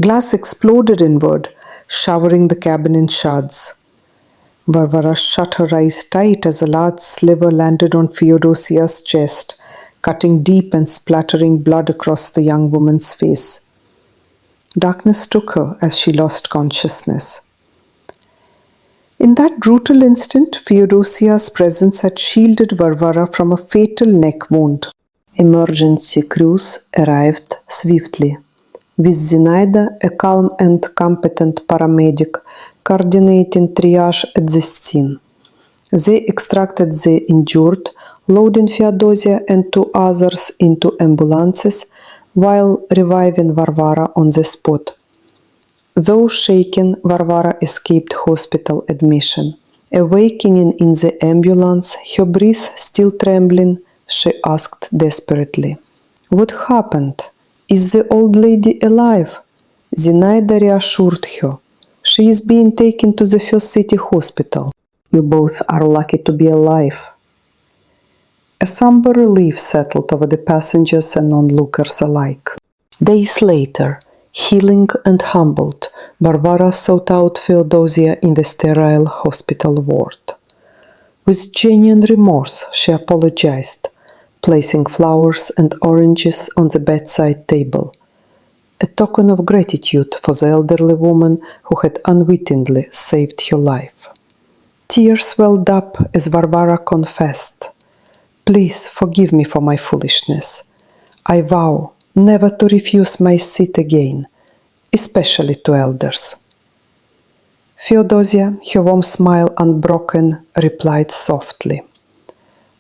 Glass exploded inward, showering the cabin in shards. Varvara shut her eyes tight as a large sliver landed on Feodosia's chest, cutting deep and splattering blood across the young woman's face. Darkness took her as she lost consciousness. In that brutal instant, Feodosia's presence had shielded Varvara from a fatal neck wound. Emergency crews arrived swiftly, with Zinaida, a calm and competent paramedic, coordinating triage at the scene. They extracted the injured, loading Feodosia and two others into ambulances while reviving Varvara on the spot. Though shaken, Varvara escaped hospital admission. Awakening in the ambulance, her breath still trembling, she asked desperately, "What happened? Is the old lady alive?" Zinaida reassured her. "She is being taken to the First City Hospital. You both are lucky to be alive." A somber relief settled over the passengers and onlookers alike. Days later, healing and humbled, Varvara sought out Feodosia in the sterile hospital ward. With genuine remorse, she apologized, placing flowers and oranges on the bedside table, a token of gratitude for the elderly woman who had unwittingly saved her life. Tears welled up as Varvara confessed, "Please forgive me for my foolishness. I vow never to refuse my seat again, especially to elders." Feodosia, her warm smile unbroken, replied softly,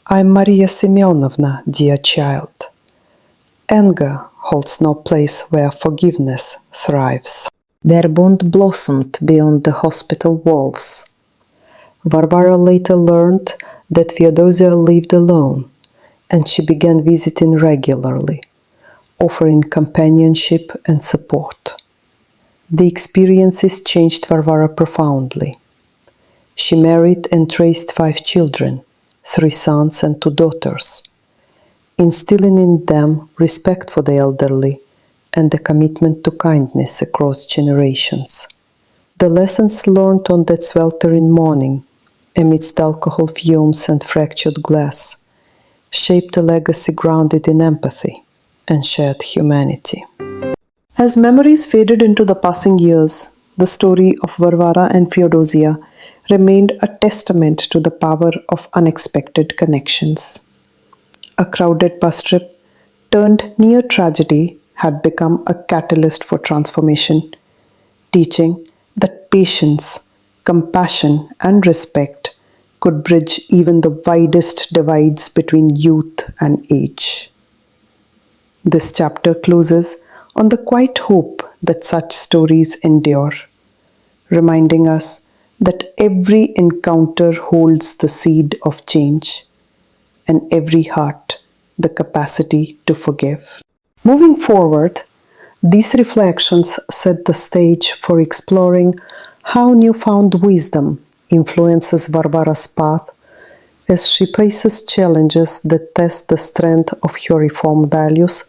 "I'm Maria Semyonovna, dear child. Anger holds no place where forgiveness thrives." Their bond blossomed beyond the hospital walls. Varvara later learned that Feodosia lived alone, and she began visiting regularly, offering companionship and support. The experiences changed Varvara profoundly. She married and raised 5 children, 3 sons and 2 daughters, instilling in them respect for the elderly and a commitment to kindness across generations. The lessons learned on that sweltering morning, amidst alcohol fumes and fractured glass, shaped a legacy grounded in empathy and shared humanity. As memories faded into the passing years, the story of Varvara and Feodosia remained a testament to the power of unexpected connections. A crowded bus trip turned near tragedy had become a catalyst for transformation, teaching that patience, compassion, and respect could bridge even the widest divides between youth and age. This chapter closes on the quiet hope that such stories endure, reminding us that every encounter holds the seed of change, and every heart the capacity to forgive. Moving forward, these reflections set the stage for exploring how newfound wisdom influences Varvara's path as she faces challenges that test the strength of her reformed values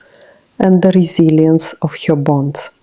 and the resilience of her bonds.